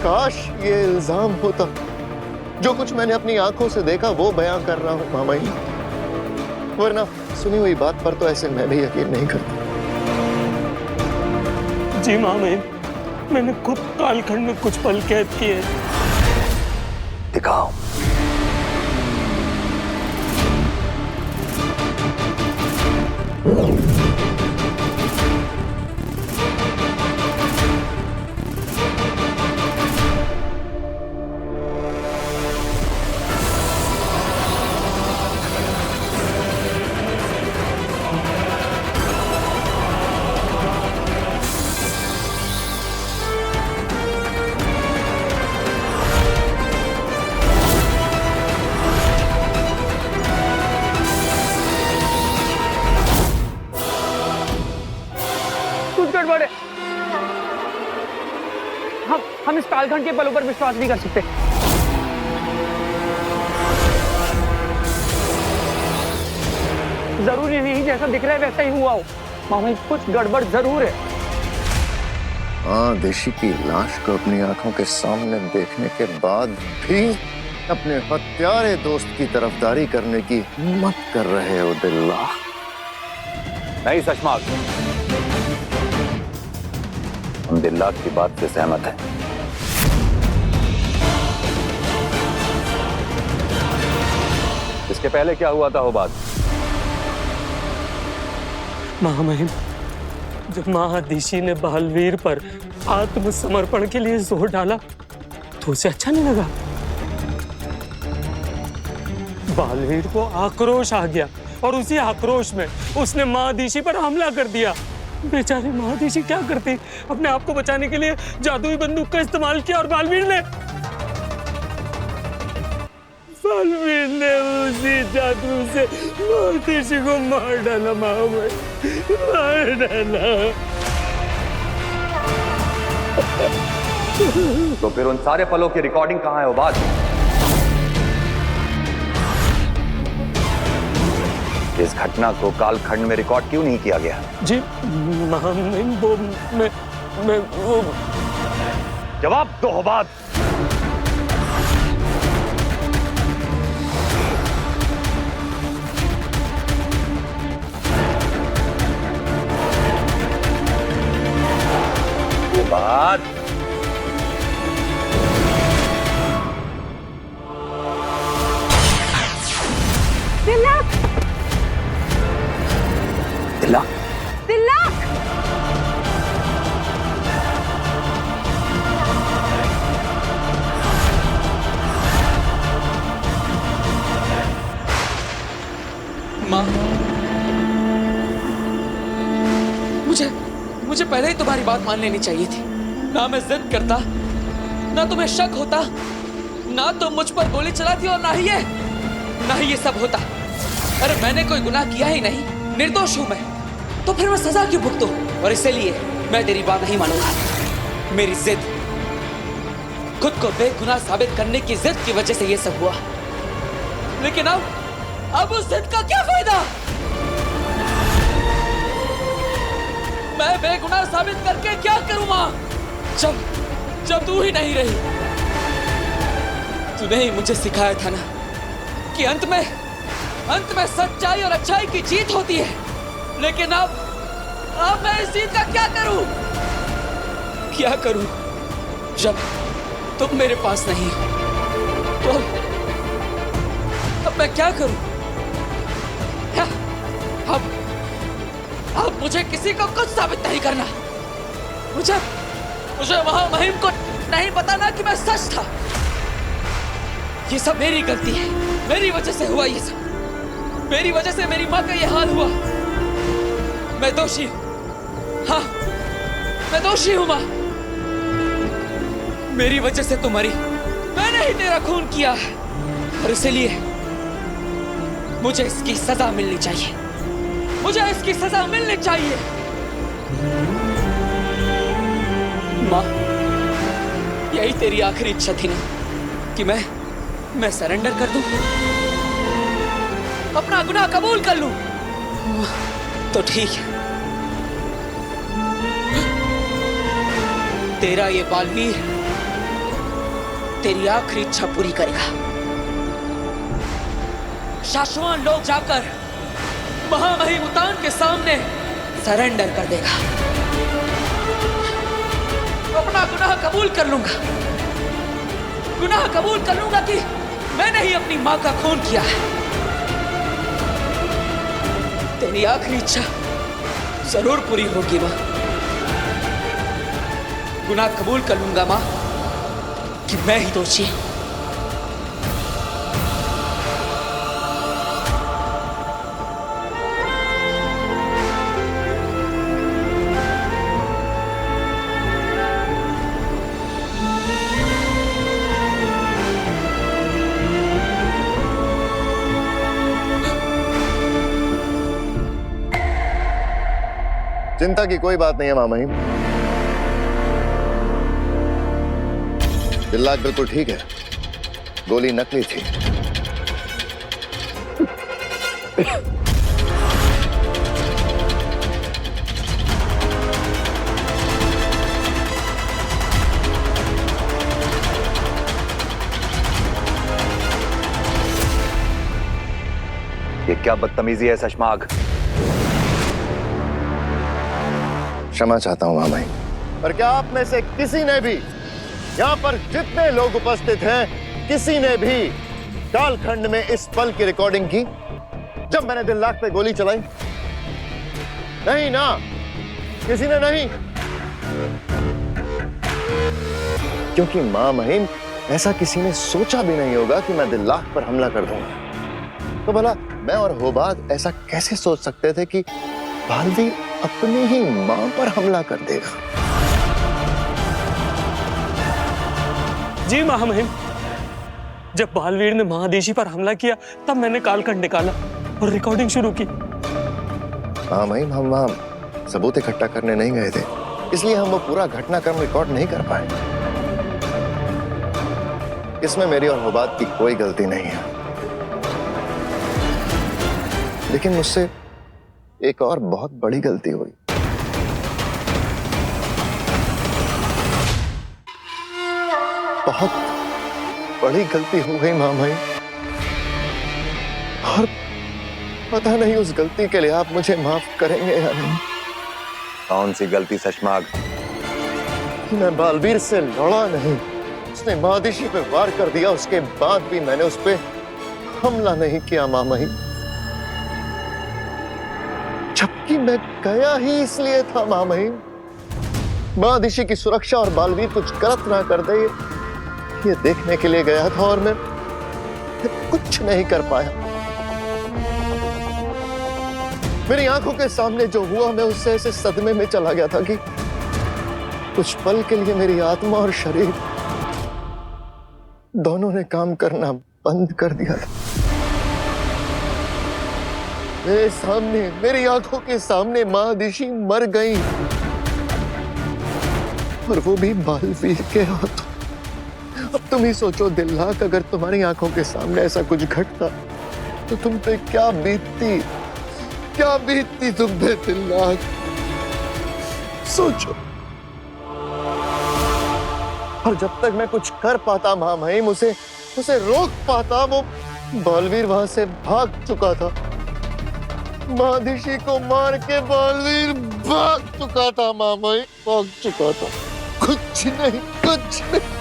काश ये इल्जाम होता। जो कुछ मैंने अपनी आंखों से देखा वो बयां कर रहा हूं मामा जी, वरना सुनी हुई बात पर तो ऐसे मैं भी यकीन नहीं करता। जी मामा, मैंने खुद कालखंड में कुछ पल कैद किए। दिखाओ। गड़बड़ है। हम इस कालखंड के पलों पर विश्वास नहीं कर सकते। जरूरी नहीं जैसा दिख रहा है वैसा ही हुआ हो। मामा कुछ गड़बड़ जरूर है। हाँ, देशी की लाश को अपनी आंखों के सामने देखने के बाद भी अपने हत्यारे दोस्त की तरफदारी करने की हिम्मत कर रहे हो दिल्ला। नहीं सशमाक, हम दिल्ला की बात से सहमत हैं। इसके पहले क्या हुआ था वो बात? महामहिम, जब महादिशी ने बालवीर पर आत्मसमर्पण के लिए जोर डाला तो उसे अच्छा नहीं लगा। बालवीर को आक्रोश आ गया और उसी आक्रोश में उसने महादिशी पर हमला कर दिया। बेचारी महादिशी क्या करती, अपने आप को बचाने के लिए जादुई बंदूक का इस्तेमाल किया और बालवीर ने उसी जादू से महादिशी को मार डाला। मार डाला। तो फिर उन सारे पलों की रिकॉर्डिंग कहाँ है वो बात? इस घटना को कालखंड में रिकॉर्ड क्यों नहीं किया गया? जी महामहिम, वो मैं वो जवाब दो बात। बात तिलक, तिलक, तिलक, माँ, मुझे पहले ही तुम्हारी बात मान लेनी चाहिए थी। ना मैं जिद करता, ना तुम्हें शक होता, ना तुम मुझ पर गोली चलाती और ना ही ये सब होता। अरे मैंने कोई गुनाह किया ही नहीं, निर्दोष हूं मैं, तो फिर मैं सजा क्यों भुगतूं? और इसलिए मैं तेरी बात नहीं मानूंगा। मेरी जिद, खुद को बेगुनाह साबित करने की जिद की वजह से ये सब हुआ। लेकिन अब उस जिद का क्या फायदा? मैं बेगुनाह साबित करके क्या करूं मां? जब तू ही नहीं रही। तूने ही मुझे सिखाया था ना कि अंत में सच्चाई और अच्छाई की जीत होती है। लेकिन अब मैं इस जीत का क्या करूं? जब तुम मेरे पास नहीं तो अब मैं क्या करूं? अब मुझे किसी को कुछ साबित नहीं करना। मुझे वहां महिम को नहीं बताना कि मैं सच था। ये सब मेरी गलती है, मेरी वजह से हुआ ये सब। मेरी वजह से मेरी माँ का ये हाल हुआ। मैं दोषी हूँ। हाँ, मैं दोषी हूँ माँ। मेरी वजह से तू मरी, मैंने ही तेरा खून किया और इसलिए मुझे इसकी सजा मिलनी चाहिए। मुझे इसकी सजा मिलनी चाहिए। माँ, यही तेरी आखिरी इच्छा थी ना कि मैं सरेंडर कर दूं, अपना गुनाह कबूल कर लूं? तो ठीक है, तेरा ये बालवीर तेरी आखिरी इच्छा पूरी करेगा। शाश्वान लोग जाकर महामहिमुतान के सामने सरेंडर कर देगा। अपना गुनाह कबूल कर लूंगा, गुनाह कबूल कर लूंगा कि मैंने ही अपनी मां का खून किया है। तेरी आखिरी इच्छा जरूर पूरी होगी मां। गुनाह कबूल कर लूंगा मां कि मैं ही दोषी हूं। चिंता की कोई बात नहीं है मामा ही। दिल्लाक बिल्कुल ठीक है, गोली नकली थी। ये क्या बदतमीजी है शशमाग? क्षमा चाहता हूं मामा ही, पर क्या आप में से किसी ने भी, यहाँ पर जितने लोग उपस्थित हैं, किसी ने भी कालखंड में इस पल की रिकॉर्डिंग की जब मैंने दिल्लाक पे गोली चलाई? नहीं ना, किसी ने नहीं। क्योंकि मां महिम, ऐसा किसी ने सोचा भी नहीं होगा कि मैं दिल्लाक पर हमला कर दूंगा। तो भला मैं और होबाद ऐसा कैसे सोच सकते थे कि बालवीर अपनी ही मां पर हमला कर देगा? जी महामहिम, जब बालवीर ने महादेशी पर हमला किया तब मैंने कालखंड निकाला और रिकॉर्डिंग शुरू की। हाँ महिम, हम वहां सबूत इकट्ठा करने नहीं गए थे, इसलिए हम वो पूरा घटनाक्रम रिकॉर्ड नहीं कर पाए। इसमें मेरी और होबाद की कोई गलती नहीं है, लेकिन मुझसे एक और बहुत बड़ी गलती हुई। बहुत बड़ी गलती हो गई मामा, और पता नहीं उस गलती के लिए आप मुझे माफ करेंगे या नहीं। कौन सी गलती शशमाग? मैं बालवीर से लड़ा नहीं, उसने महादेशी पे वार कर दिया, उसके बाद भी मैंने उस पे हमला नहीं किया मामा ही। जबकि मैं गया ही इसलिए था मामा ही, महादेशी की सुरक्षा और बालवीर कुछ गलत ना कर दे ये देखने के लिए गया था, और मैं कुछ नहीं कर पाया। मेरी आंखों के सामने जो हुआ, मैं उससे ऐसे सदमे में चला गया था कि कुछ पल के लिए मेरी आत्मा और शरीर दोनों ने काम करना बंद कर दिया था। मेरे सामने, मेरी आंखों के सामने महादेशी मर गई, और वो भी बालवीर के हाथों। अब तुम ही सोचो दिल्लाक, अगर तुम्हारी आंखों के सामने ऐसा कुछ घटता तो तुम पे क्या बीतती, क्या बीतती तुम पे दिल्लाक? सोचो। और जब तक मैं कुछ कर पाता महामहिम, उसे रोक पाता, वो बालवीर वहां से भाग चुका था। महादेशी को मार के बालवीर भाग चुका था मामा, भाग चुका था। कुछ नहीं, कुछ नहीं।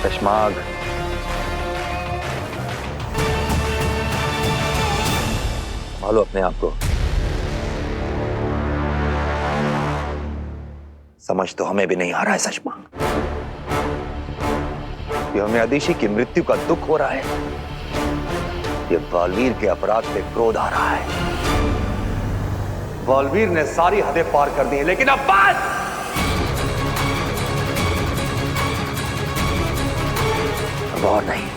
शशमाग, संभालो अपने आप को। समझ तो हमें भी नहीं आ रहा है शशमाग कि हमें आदिशी की मृत्यु का दुख हो रहा है, ये बालवीर के अपराध पे क्रोध आ रहा है। बालवीर ने सारी हदें पार कर दी हैं, लेकिन अब बस! अब और नहीं।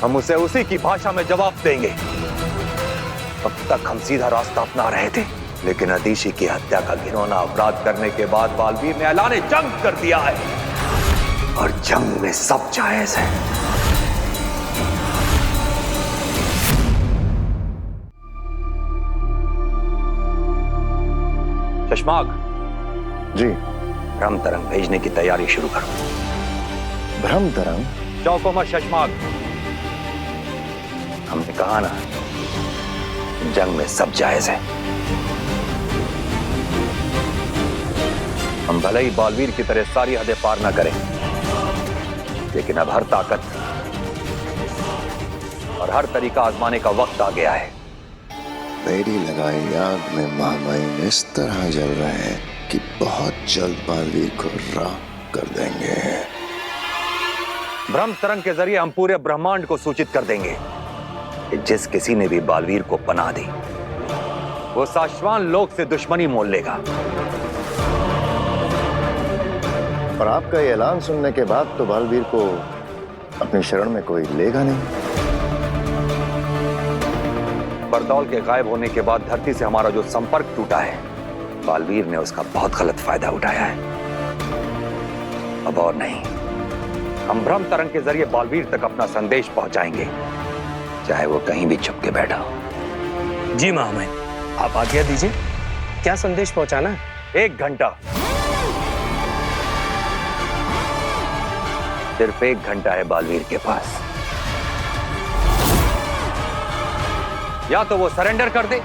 हम उसे उसी की भाषा में जवाब देंगे। अब तक हम सीधा रास्ता अपना रहे थे, लेकिन आदिशी की हत्या का घिनौना अपराध करने के बाद बालवीर ने ऐलाने जंग कर दिया है, और जंग में सब जायज है। शशमाग, जी। भ्रम तरंग भेजने की तैयारी शुरू करो। भ्रम तरंग? चौको मत शशमाग। हमने कहा ना, जंग में सब जायज है। हम भले ही बालवीर की तरह सारी हदें पार ना करें, लेकिन अब हर ताकत और हर तरीका आजमाने का वक्त आ गया है। मेरी लगाई आग में महामहिम इस तरह जल रहे हैं कि बहुत जल्द बालवीर को राख कर देंगे। भ्रम तरंग के जरिए हम पूरे ब्रह्मांड को सूचित कर देंगे कि जिस किसी ने भी बालवीर को पनाह दी, वो शाश्वान लोक से दुश्मनी मोल लेगा। और आपका ये ऐलान सुनने के बाद तो बालवीर को अपनी शरण में कोई लेगा नहीं। बरदौल के गायब होने के बाद धरती से हमारा जो संपर्क टूटा है, बालवीर ने उसका बहुत गलत फायदा उठाया है। अब और नहीं, हम भ्रम तरंग के जरिए बालवीर तक अपना संदेश पहुंचाएंगे, चाहे वो कहीं भी छुप के बैठा हो। जी महामहिम, आप आज्ञा दीजिए। क्या संदेश पहुंचाना है? 1 घंटा, सिर्फ 1 घंटा है बालवीर के पास। या तो वो सरेंडर कर दे,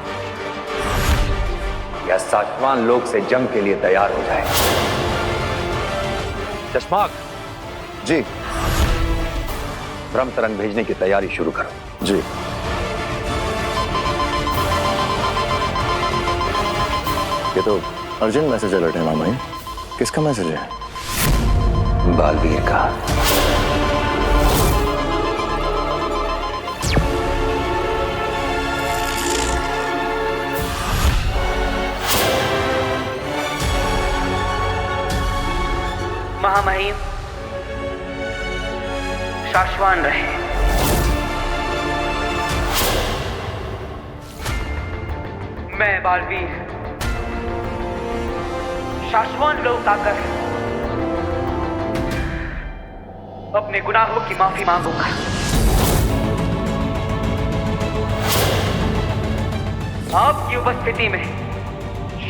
या शाश्वान लोक से जंग के लिए तैयार हो जाए। चश्माक जी। भ्रम तरंग भेजने की तैयारी शुरू करो। जी। ये तो अर्जेंट मैसेज अलर्ट है मामा। किसका मैसेज है? बालवीर का। महामहिम, शाश्वान रहे। मैं बालवीर शाश्वान लोक आकर अपने गुनाहों की माफी मांगूंगा। आपकी उपस्थिति में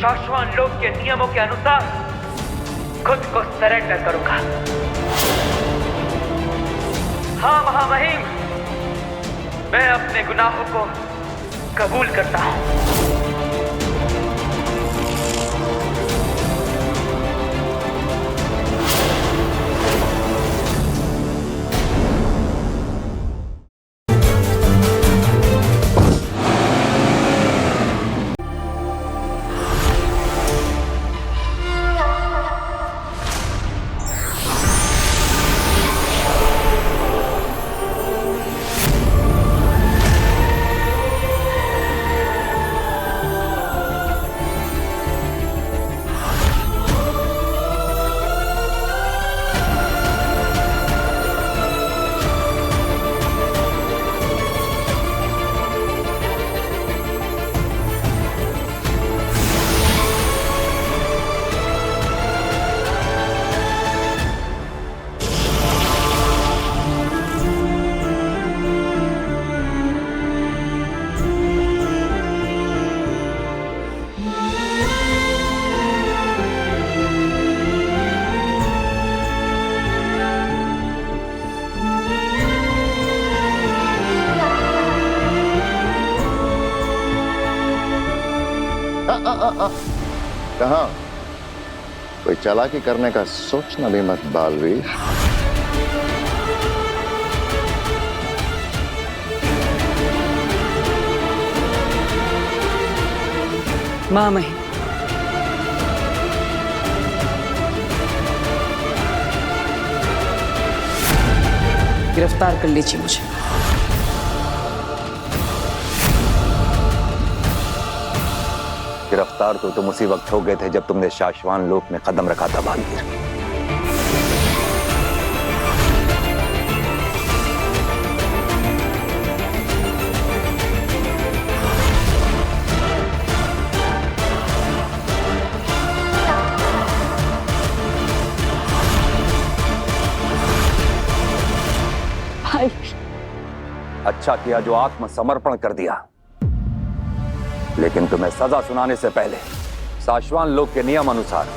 शाश्वान लोक के नियमों के अनुसार खुद को सरेंडर करूंगा। हाँ महामहिम, मैं अपने गुनाहों को कबूल करता हूं। कहाँ? कोई चालाकी करने का सोचना भी मत बालवीर। महामहिम, गिरफ्तार कर लीजिए मुझे। गिरफ्तार तो तुम उसी वक्त हो गए थे जब तुमने शाश्वान लोक में कदम रखा था बालवीर। भाई, अच्छा किया जो आत्मसमर्पण कर दिया, लेकिन तुम्हें सजा सुनाने से पहले शाश्वान लोक के नियम अनुसार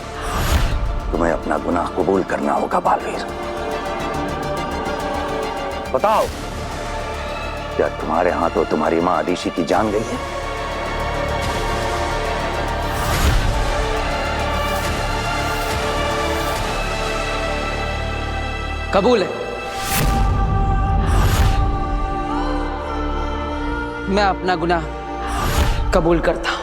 तुम्हें अपना गुनाह कबूल करना होगा बालवीर। बताओ, क्या तुम्हारे हाथों तुम्हारी मां आदिशी की जान गई है? कबूल है। मैं अपना गुनाह कबूल करता हूं।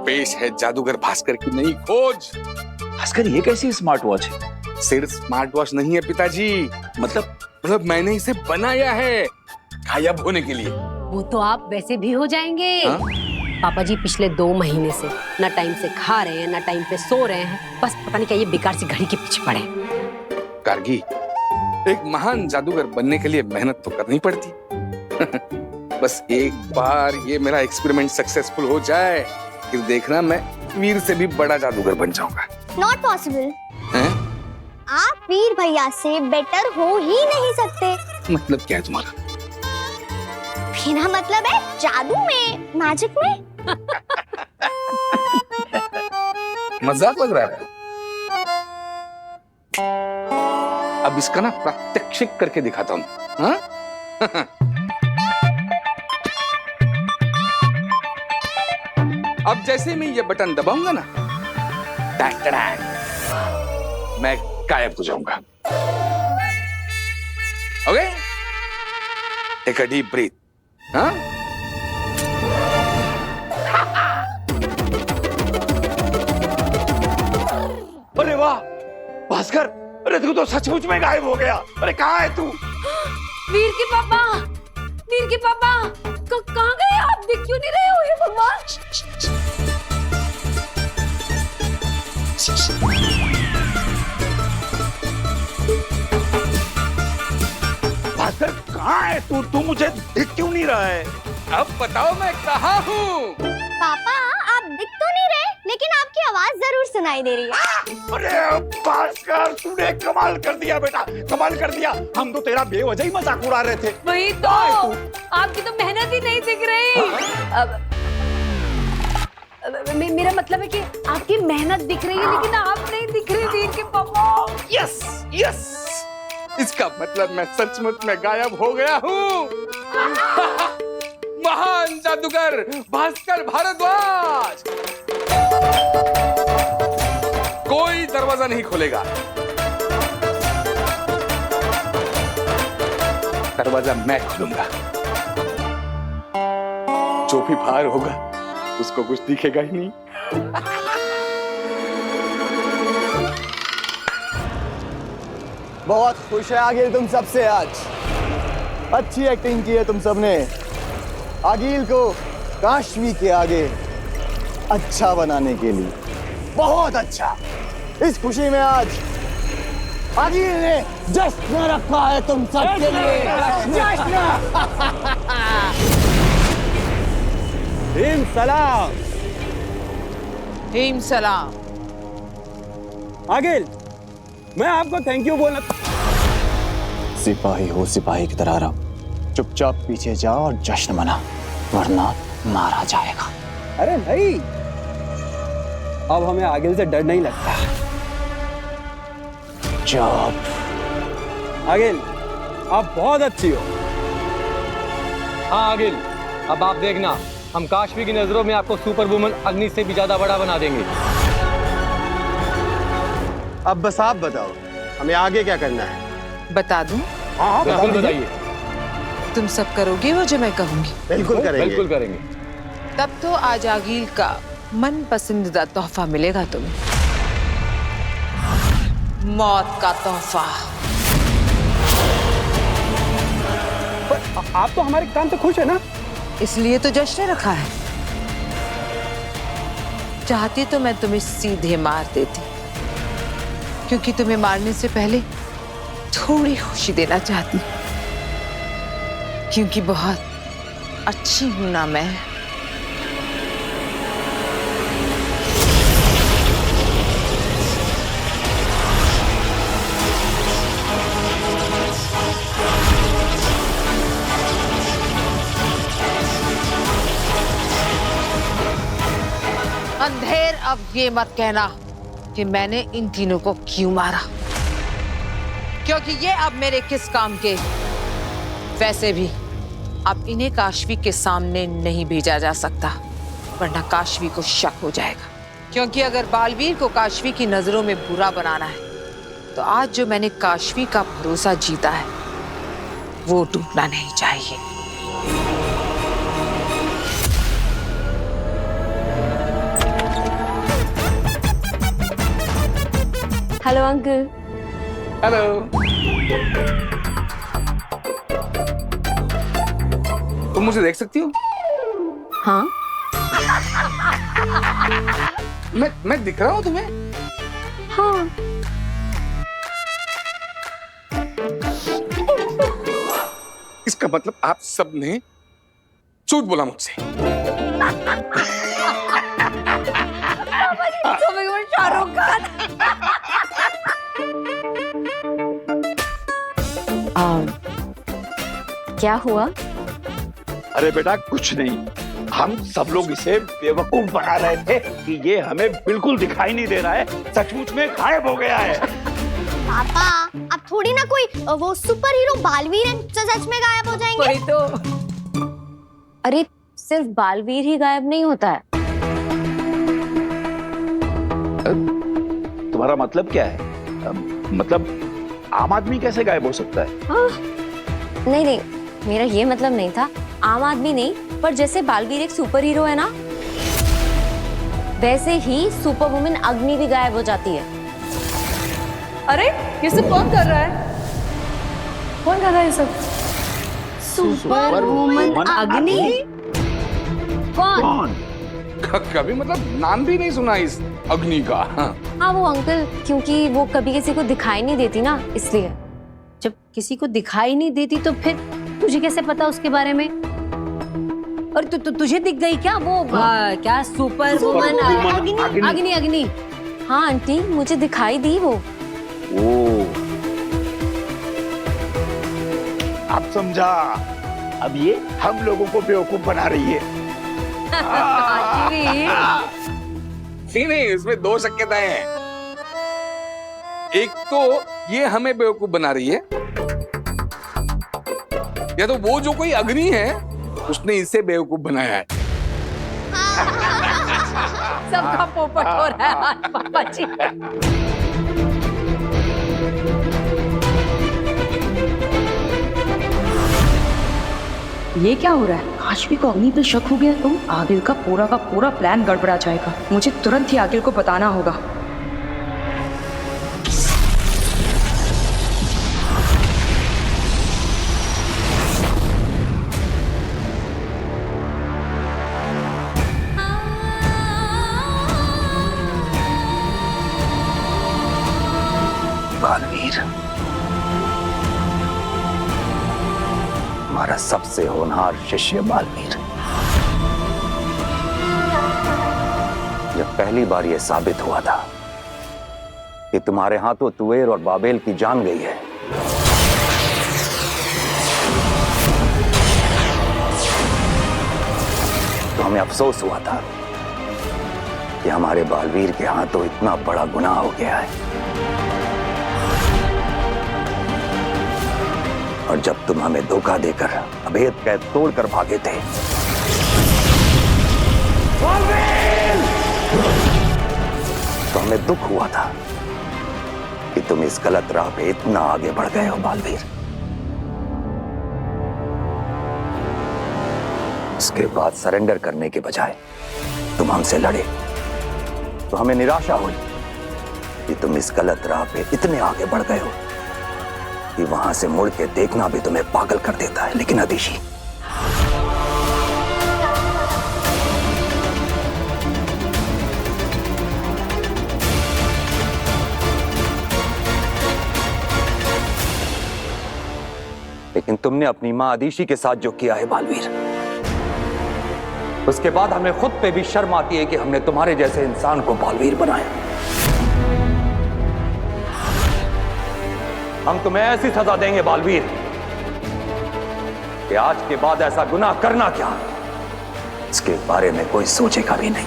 पेश है जादूगर भास्कर की नई खोज। भास्कर, ये कैसी स्मार्ट वॉच है? सिर्फ स्मार्ट वॉच नहीं है पिताजी, मतलब मैंने इसे बनाया है गायब होने के लिए। वो तो आप वैसे भी हो जाएंगे। हाँ? पापा जी पिछले 2 महीने से ना टाइम से खा रहे हैं ना टाइम पे सो रहे हैं, बस पता नहीं क्या ये बेकार सी घड़ी के पीछे पड़े। गार्गी, एक महान जादूगर बनने के लिए मेहनत तो करनी पड़ती। बस एक बार ये मेरा एक्सपेरिमेंट सक्सेसफुल हो जाए, फिर देखना मैं वीर से भी बड़ा जादूगर बन जाऊंगा। Not possible. हैं? आप वीर भैया से बेटर हो ही नहीं सकते। मतलब क्या है तुम्हारा? मेरा मतलब है जादू में, मैजिक में। मजाक लग रहा है। अब इसका ना प्रात्यक्षिक करके दिखाता हूँ। हाँ? अब जैसे मैं ये बटन दबाऊंगा ना, मैं गायब हो जाऊंगा। Okay? Take a deep breath. हाँ? अरे वाह भास्कर, अरे तू तो सचमुच में गायब हो गया। अरे कहाँ है तू? वीर के पापा, वीर के पापा, कहाँ गए आप? दिख क्यों नहीं रहे हो ये भगवान? भास्कर कहाँ है तू? तू मुझे दिख क्यों नहीं रहा है? अब बताओ मैं कहाँ हूँ? पापा, आप दिख तो नहीं रहे, लेकिन आपकी आवाज जरूर सुनाई दे रही है। अरे भास्कर, तूने कमाल कर दिया बेटा, कमाल कर दिया। हम तो तेरा बेवजह ही मजाक उड़ा रहे थे। वही तो, आपकी तो मेहनत ही नहीं दिख रही। मेरा मतलब है कि आपकी मेहनत दिख रही है, लेकिन आप नहीं दिख रहे वीर के पापा। यस यस, इसका मतलब मैं सचमुच में गायब हो गया हूँ। महान जादूगर भास्कर भारद्वाज, कोई दरवाजा नहीं खोलेगा। दरवाजा मैं खोलूंगा। जो भी बाहर होगा उसको कुछ दिखेगा ही नहीं। बहुत खुश है आगिल तुम सबसे आज। अच्छी एक्टिंग की है तुम सबने। आगिल को काशवी के आगे अच्छा बनाने के लिए बहुत अच्छा। इस खुशी में आज आगिल ने जश्न रखा है तुम सबके लिए। जश्न। हिम सलाम। हिम सलाम। आगिल, मैं आपको थैंक यू बोलना। सिपाही हो सिपाही की तरह रहो, चुपचाप पीछे जाओ और जश्न मना, वरना मारा जाएगा। अरे नहीं, अब हमें आगिल से डर नहीं लगता। चुप। आगिल, आप बहुत अच्छी हो। हाँ आगिल, अब आप देखना, हम काशवी की नजरों में आपको सुपर वुमन अग्नि से भी ज्यादा बड़ा बना देंगे। अब बस आप बताओ, हमें आगे क्या करना है? बता दूं? हाँ बिल्कुल बताइए। तुम सब करोगे वो जो मैं कहूंगी? बिल्कुल करेंगे। बिल्कुल करेंगे। तब तो आज आगिल का मन पसंदीदा तोहफा मिलेगा तुम्हें। मौत का तोहफा। आप तो हमारे काम से खुश है ना? इसलिए तो जश्न रखा है। चाहती तो मैं तुम्हें सीधे मार देती, क्योंकि तुम्हें मारने से पहले थोड़ी खुशी देना चाहती, क्योंकि बहुत अच्छी हूं ना मैं। अंधेर अब ये मत कहना कि मैंने इन तीनों को क्यों मारा, क्योंकि ये अब मेरे किस काम के। वैसे भी अब इन्हें काशवी के सामने नहीं भेजा जा सकता, वरना काशवी को शक हो जाएगा। क्योंकि अगर बालवीर को काशवी की नजरों में बुरा बनाना है तो आज जो मैंने काशवी का भरोसा जीता है वो टूटना नहीं चाहिए। Hello uncle. हेलो। तुम मुझे देख सकती हो? हाँ। मैं दिख रहा हूँ तुम्हें? हाँ। इसका मतलब आप सबने झूठ बोला मुझसे। शाहरुख खान। क्या हुआ? अरे बेटा कुछ नहीं, हम सब लोग इसे बेवकूफ बना रहे थे कि ये हमें बिल्कुल दिखाई नहीं दे रहा है, सचमुच में गायब हो गया है। पापा अब थोड़ी ना कोई वो सुपर हीरो बालवीर सच में गायब हो जाएंगे। वही तो। अरे सिर्फ बालवीर ही गायब नहीं होता है। तुम्हारा मतलब क्या है? मतलब आम आदमी कैसे गायब हो सकता है? नहीं नहीं, मेरा ये मतलब नहीं था। आम आदमी नहीं, पर जैसे बालवीर एक सुपर हीरो है ना, वैसे ही सुपर वुमेन अग्नि भी गायब हो जाती है। अरे ये सब कौन कर रहा है? कौन कर रहा है ये सब? सुपर वुमन अग्नि? कौन? कभी मतलब नाम भी नहीं सुना इस अग्नि का। हाँ वो अंकल, क्योंकि वो कभी किसी को दिखाई नहीं देती ना, इसलिए। जब किसी को दिखाई नहीं देती तो फिर तुझे कैसे पता उसके बारे में? और तुझे दिख गई क्या वो क्या सुपर वुमन अग्नि? अग्नि हाँ आंटी, मुझे दिखाई दी वो। अब समझा, अब ये हम लोगों को बेवकूफ बना रही है। नहीं, इसमें दो शक्यताएं हैं। एक तो ये हमें बेवकूफ बना रही है, या तो वो जो कोई अग्नि है उसने इसे बेवकूफ बनाया है। सबका पोपट हो रहा है आज पापा जी। ये क्या हो रहा है? काशवी को अग्नि पे शक हो गया तो आगिल का पूरा प्लान गड़बड़ा जाएगा। मुझे तुरंत ही आगिल को बताना होगा। बालवीर, हमारा सबसे होनहार शिष्य बालवीर, जब पहली बार यह साबित हुआ था कि तुम्हारे हाथों तुवेर और बाबेल की जान गई है, तो हमें अफसोस हुआ था कि हमारे बालवीर के हाथों इतना बड़ा गुनाह हो गया है। और जब तुम हमें धोखा देकर अभेद कैद तोड़कर भागे थे, तो हमें दुख हुआ था कि तुम इस गलत राह पे इतना आगे बढ़ गए हो बालवीर। उसके बाद सरेंडर करने के बजाय तुम हमसे लड़े, तो हमें निराशा हुई कि तुम इस गलत राह पे इतने आगे बढ़ गए हो कि वहां से मुड़ के देखना भी तुम्हें पागल कर देता है। लेकिन अदिशी, लेकिन तुमने अपनी मां अदिशी के साथ जो किया है बालवीर, उसके बाद हमें खुद पे भी शर्म आती है कि हमने तुम्हारे जैसे इंसान को बालवीर बनाया। हम तुम्हें ऐसी सजा देंगे बालवीर कि आज के बाद ऐसा गुनाह करना क्या, इसके बारे में कोई सोचेगा भी नहीं।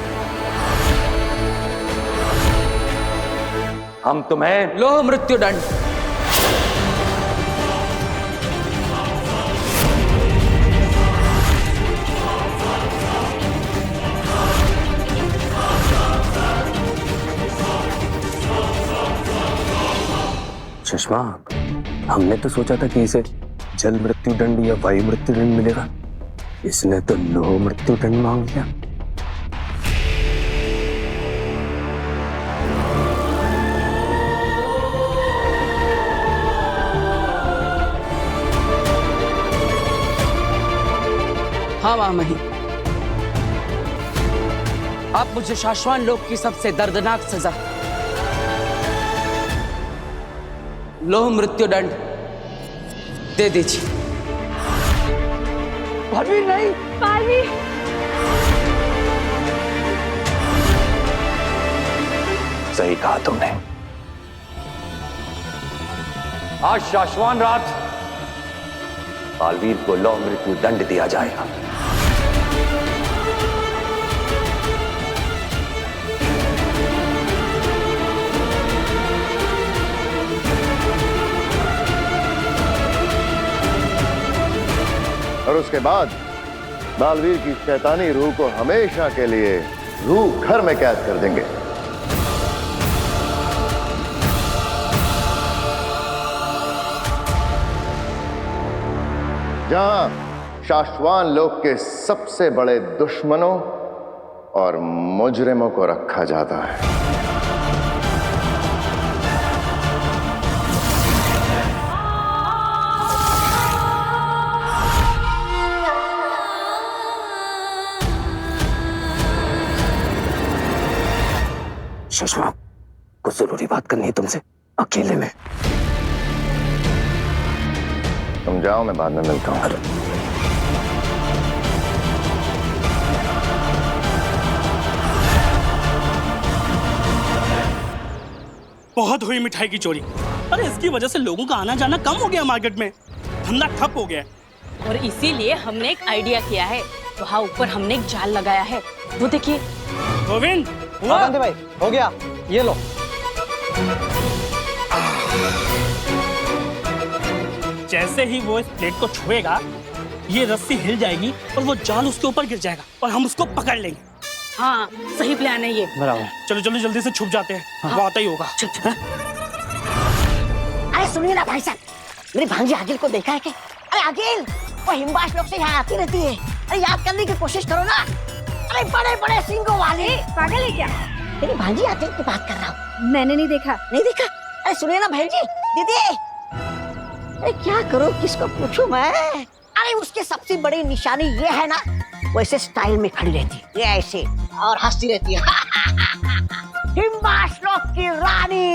हम तुम्हें लोह मृत्यु दंड। सुषमा, हमने तो सोचा था कि इसे जल मृत्यु दंड या वायु मृत्यु दंड मिलेगा, इसने तो लोह मृत्यु दंड मांग लिया। हाँ महामहिम, आप मुझे शाश्वत लोक की सबसे दर्दनाक सजा लोह मृत्यु दंड दे दीजिए। बालवीर नहीं, बालवीर, सही कहा तुमने। आज शाश्वत रात बालवीर को लोह मृत्यु दंड दिया जाएगा। और उसके बाद बालवीर की शैतानी रूह को हमेशा के लिए रूह घर में कैद कर देंगे। जहां शाश्वत लोक के सबसे बड़े दुश्मनों और मुजरिमों को रखा जाता है। सुषमा, कुछ जरूरी बात करनी है तुमसे, अकेले में। तुम जाओ, मैं बाद में मिलता हूं। बहुत हुई मिठाई की चोरी। अरे इसकी वजह से लोगों का आना जाना कम हो गया, मार्केट में धंधा ठप हो गया। और इसीलिए हमने एक आइडिया किया है, वहाँ ऊपर हमने एक जाल लगाया है, वो देखिए। गोविंद, भाई हो गया, ये लो। जैसे ही वो इस प्लेट को छुएगा, ये रस्सी हिल जाएगी और वो जाल उसके ऊपर गिर जाएगा और हम उसको पकड़ लेंगे। हाँ, सही प्लान है ये। बराबर। चलो चलो जल्दी से छुप जाते हैं। हाँ। वो आता ही होगा। अरे सुनिए ना भाई साहब, मेरी भांजी आगिल को देखा है क्या? अरे आगिल, वो हिमबाश लोग से यहाँ आती रहती है। अरे याद करने की कोशिश करो ना। अरे बड़े बड़े सींगों वाली। पागल है क्या? तेरी भांजी आगिल की बात कर रहा हूँ। मैंने नहीं देखा। नहीं देखा? अरे सुनिए ना भाई जी, दीदी, अरे क्या करूँ, किसको पूछूं मैं? अरे उसकी सबसे बड़ी निशानी ये है ना, वो ऐसे स्टाइल में खड़ी रहती है, ये ऐसे, और हंसती रहती है। हिमबाश लोक की रानी,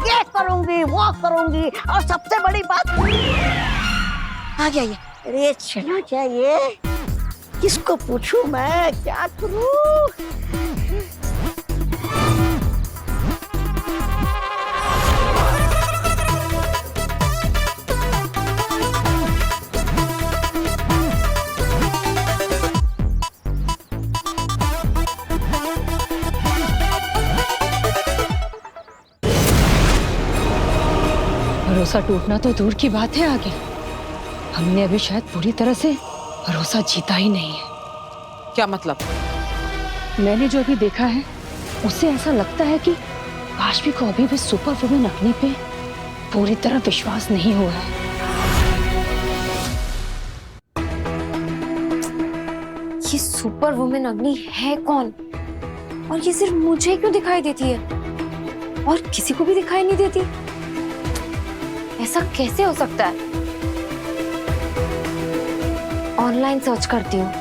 ये करूंगी, वो करूंगी, और सबसे बड़ी बात आ गया ये। अरे चला क्या ये? किसको पूछूं मैं, क्या करूं? भरोसा टूटना तो दूर की बात है, आगे हमने अभी शायद पूरी तरह से भरोसा जीता ही नहीं है। क्या मतलब? मैंने जो अभी देखा है उससे ऐसा लगता है कि काशवी को अभी भी सुपर वुमन अग्नि पे पूरी तरह विश्वास नहीं हुआ है। ये सुपर वुमन अग्नि है कौन? और ये सिर्फ मुझे क्यों दिखाई देती है और किसी को भी दिखाई नहीं देती? ऐसा कैसे हो सकता है? ऑनलाइन सर्च करती हूँ।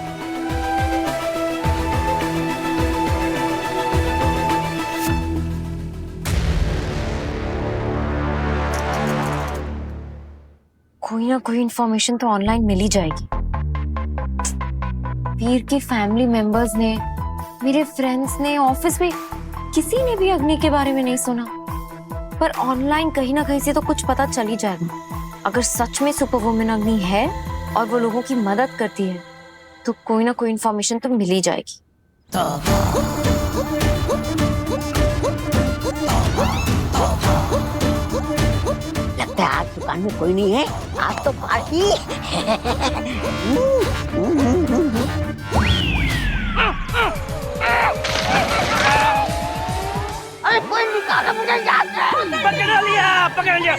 कोई ना कोई इंफॉर्मेशन तो ऑनलाइन मिल ही जाएगी। वीर की फैमिली मेंबर्स ने, मेरे फ्रेंड्स ने, ऑफिस में किसी ने भी अग्नि के बारे में नहीं सुना, पर ऑनलाइन कहीं ना कहीं से तो कुछ पता चल ही जाएगा। अगर सच में सुपर वुमन अग्नि है और वो लोगों की मदद करती है तो कोई ना कोई इंफॉर्मेशन तो मिल ही जाएगी। दुकान में कोई नहीं है, आज तो पार्टी। अरे कोई निकालो मुझे यहाँ से। पकड़ लिया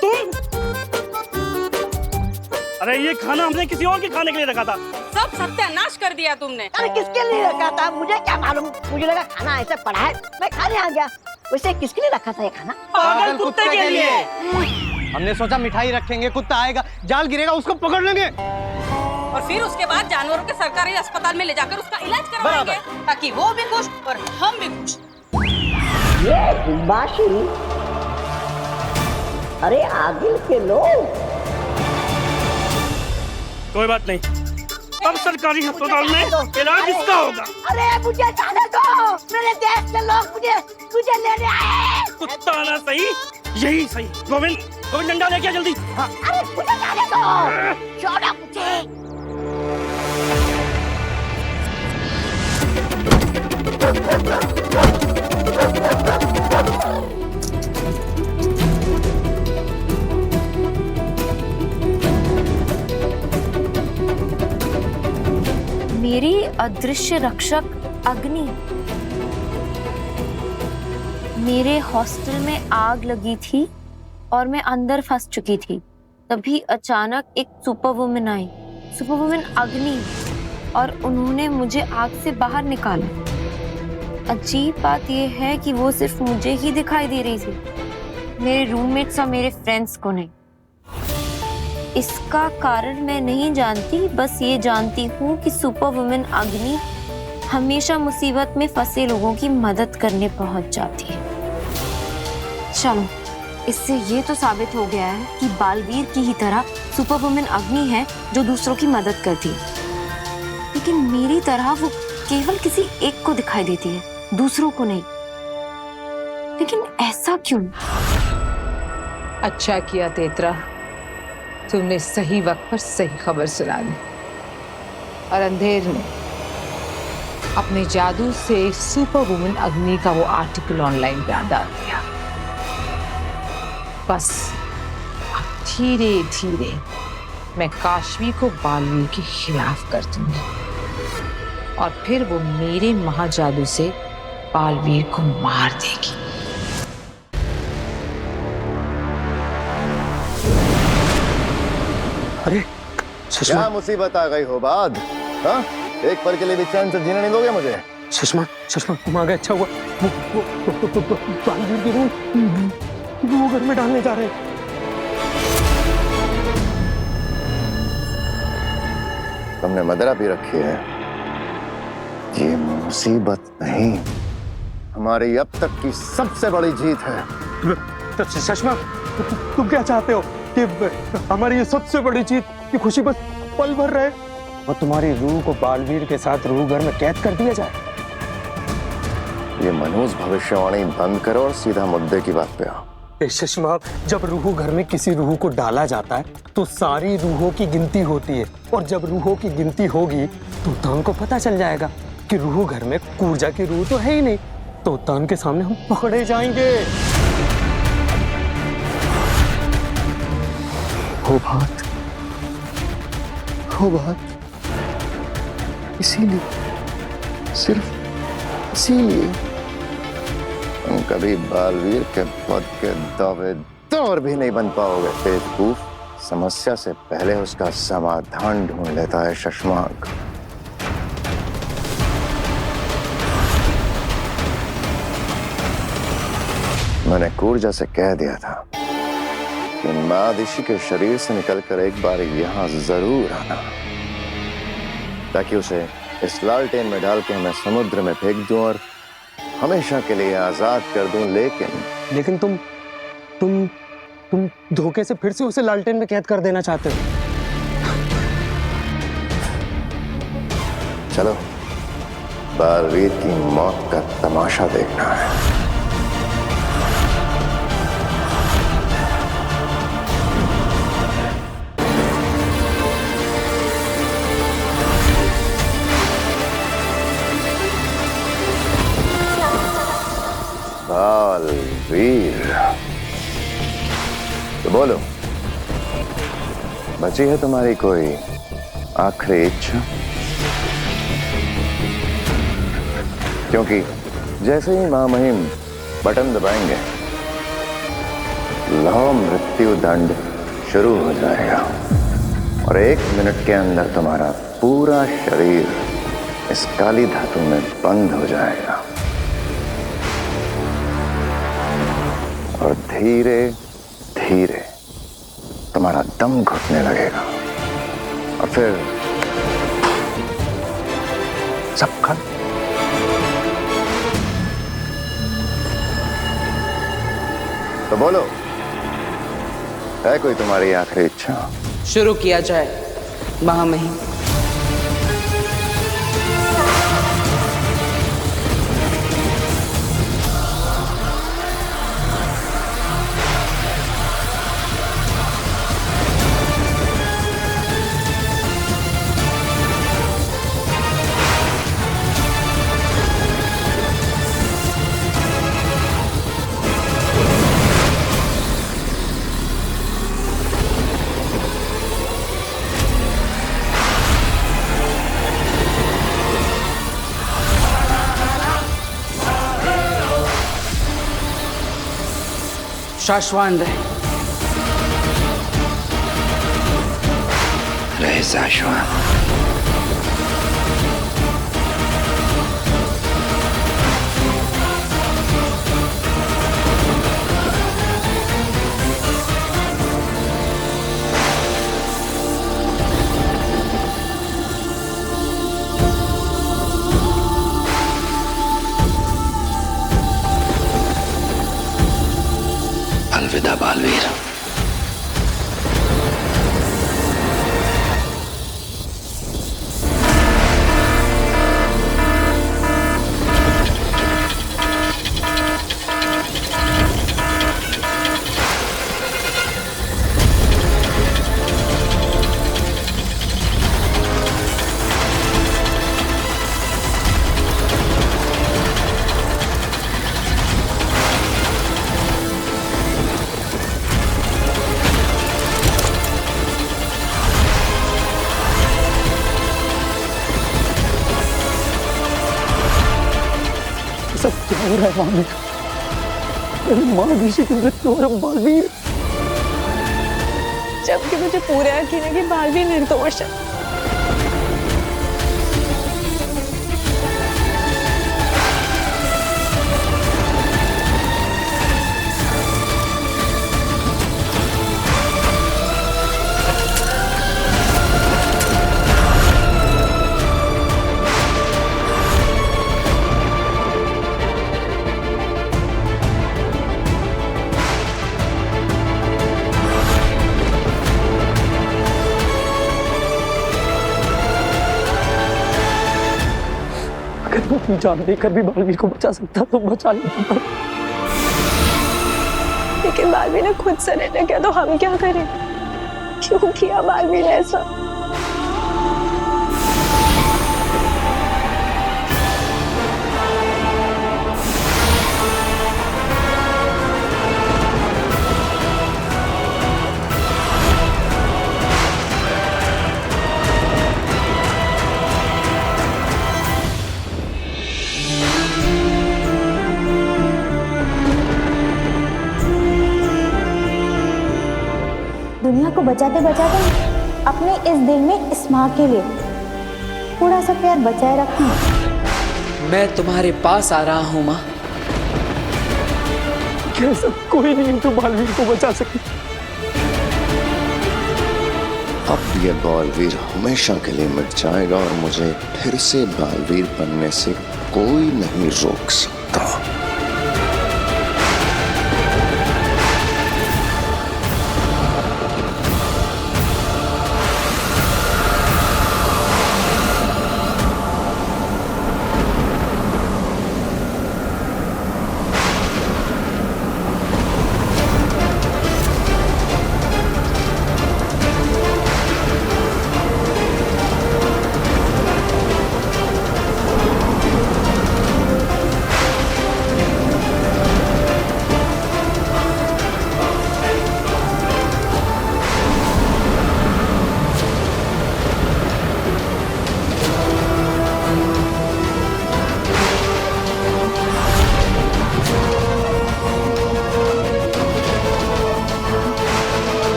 तुम। अरे ये खाना हमने किसी और के खाने के लिए रखा था। सब सत्यानाश कर दिया तुमने। अरे किसके लिए रखा था मुझे क्या मालूम, मुझे लगा खाना ऐसे पड़ा है, मैं खाने आ गया। वैसे किसके लिए रखा था ये खाना? पागल कुत्ते के लिए। हमने सोचा मिठाई रखेंगे, कुत्ता आएगा, जाल गिरेगा, उसको पकड़ लेंगे और फिर उसके बाद जानवरों के सरकारी अस्पताल में ले जाकर उसका इलाज करवाएंगे, ताकि वो भी खुश और हम भी खुश। ये दिलबाशी, अरे आगिल के लोग। कोई बात नहीं, अब सरकारी अस्पताल में इलाज इसका होगा। अरे मुझे जाने दो, मेरे देश के लोग मुझे लेने आए। कुत्ता आना सही, यही सही। गोविंद डंडा लेके आ जल्दी। हाँ। अरे मुझे जाने दो, छोड़ो मुझे। मेरी अदृश्य रक्षक अग्नि। मेरे हॉस्टल में आग लगी थी और मैं अंदर फंस चुकी थी। तभी अचानक एक super woman I, super woman अग्नि, और उन्होंने मुझे आग से बाहर निकाला। अजीब बात यह है कि वो सिर्फ मुझे ही दिखाई दे रही थी, मेरे रूममेट्स और मेरे फ्रेंड्स को नहीं। इसका कारण मैं नहीं जानती, बस ये जानती हूँ कि सुपर वुमन अग्नि हमेशा मुसीबत में फंसे लोगों की मदद करने पहुंच जाती है। चलो, इससे ये तो साबित हो गया है कि बालवीर की ही तरह सुपर वुमन अग्नि है जो दूसरों की मदद करती है, लेकिन मेरी तरह वो केवल किसी एक को दिखाई देती है, दूसरों को नहीं। लेकिन ऐसा क्यों? अच्छा किया तेतरा, तुमने सही वक्त पर सही खबर सुना दी और अंधेर में अपने जादू से सुपर वुमन अग्नि का वो आर्टिकल ऑनलाइन पे डाल दिया। बस अब धीरे धीरे मैं काशवी को बालवीर के खिलाफ कर दूंगी और फिर वो मेरे महाजादू से बालवीर को मार देगी। अरे क्या मुसीबत आ गई हो बाद? हाँ? एक पल के लिए भी चैन से जीने नहीं दोगे मुझे? सुषमा तुम आ गए, अच्छा हुआ। वो बालवीर की रूह वो घर में डालने जा रहे हैं। तुमने मदरा भी रखी है। ये मुसीबत नहीं, हमारी अब तक की सबसे बड़ी जीत है। तो सुषमा, तुम क्या चाहते हो कि हमारी ये सबसे बड़ी जीत की खुशी बस पल भर रहे और तुम्हारी रूह को बालवीर के साथ रूह घर में कैद कर दिया जाए? ये मनहूस भविष्यवाणी बंद करो और सीधा मुद्दे की बात पे आओ। सुषमा, जब रूह घर में किसी रूह को डाला जाता है तो सारी रूहों की गिनती होती है, और जब रूहों की गिनती होगी तो तान को पता चल जाएगा कि रूह घर में कूर्जा की रूह तो है ही नहीं, तो तान के सामने हम पकड़े जाएंगे। हो बात इसीलिए, सिर्फ इसीलिए तुम कभी बालवीर के पद के दावेदार भी नहीं बन पाओगे। बेवकूफ, समस्या से पहले उसका समाधान ढूंढ लेता है शशमांक। मैंने कूर्जा से कह दिया था कि महादिशी के शरीर से निकलकर एक बार यहाँ जरूर आना, ताकि उसे इस लालटेन में डाल के मैं समुद्र में फेंक दूं और हमेशा के लिए आजाद कर दूं। लेकिन तुम धोखे से फिर से उसे लालटेन में कैद कर देना चाहते हो? चलो, बालवीर की मौत का तमाशा देखना है। बालवीर बची है तुम्हारी कोई आखिरी इच्छा? क्योंकि जैसे ही महामहिम बटन दबाएंगे, लौ मृत्यु दंड शुरू हो जाएगा और 1 मिनट के अंदर तुम्हारा पूरा शरीर इस काली धातु में बंद हो जाएगा और धीरे धीरे तुम्हारा दम घुटने लगेगा और फिर सब खत्म। तो बोलो, है कोई तुम्हारी आखिरी इच्छा? शुरू किया जाए महामहिम। शाश्वान रहे शाश्वान। अलविदा बालवीर। सब क्या हो रहा है वहां में? मेरी महाऋषि की मृत्यु और बालवीर, जबकि मुझे पूरे यकीन है कि बालवीर निर्दोष है। अगर वो अपनी जान देकर भी बालवीर को बचा सकता तो बचा लेता। लेकिन बालवीर ने खुद सरेंडर किया तो हम क्या करें? क्यों किया बालवीर ने ऐसा? दुनिया को बचाते बचाते अपने इस दिल में इस माँ के लिए थोड़ा सा प्यार बचाए रखना। मैं तुम्हारे पास आ रहा हूँ माँ। कैसा कोई नहीं तो बालवीर को बचा सके। अब ये बालवीर हमेशा के लिए मिट जाएगा और मुझे फिर से बालवीर बनने से कोई नहीं रोक सकता।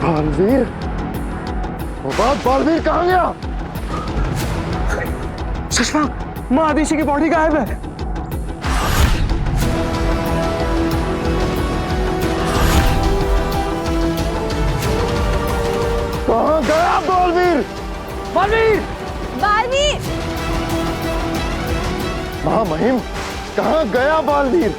बालवीर, वो बात बालवीर कहाँ गया? शशांक, माँ आदिशी की बॉडी गायब है। कहाँ गया बालवीर? बालवीर! बालवीर! महामहिम, कहाँ गया बालवीर?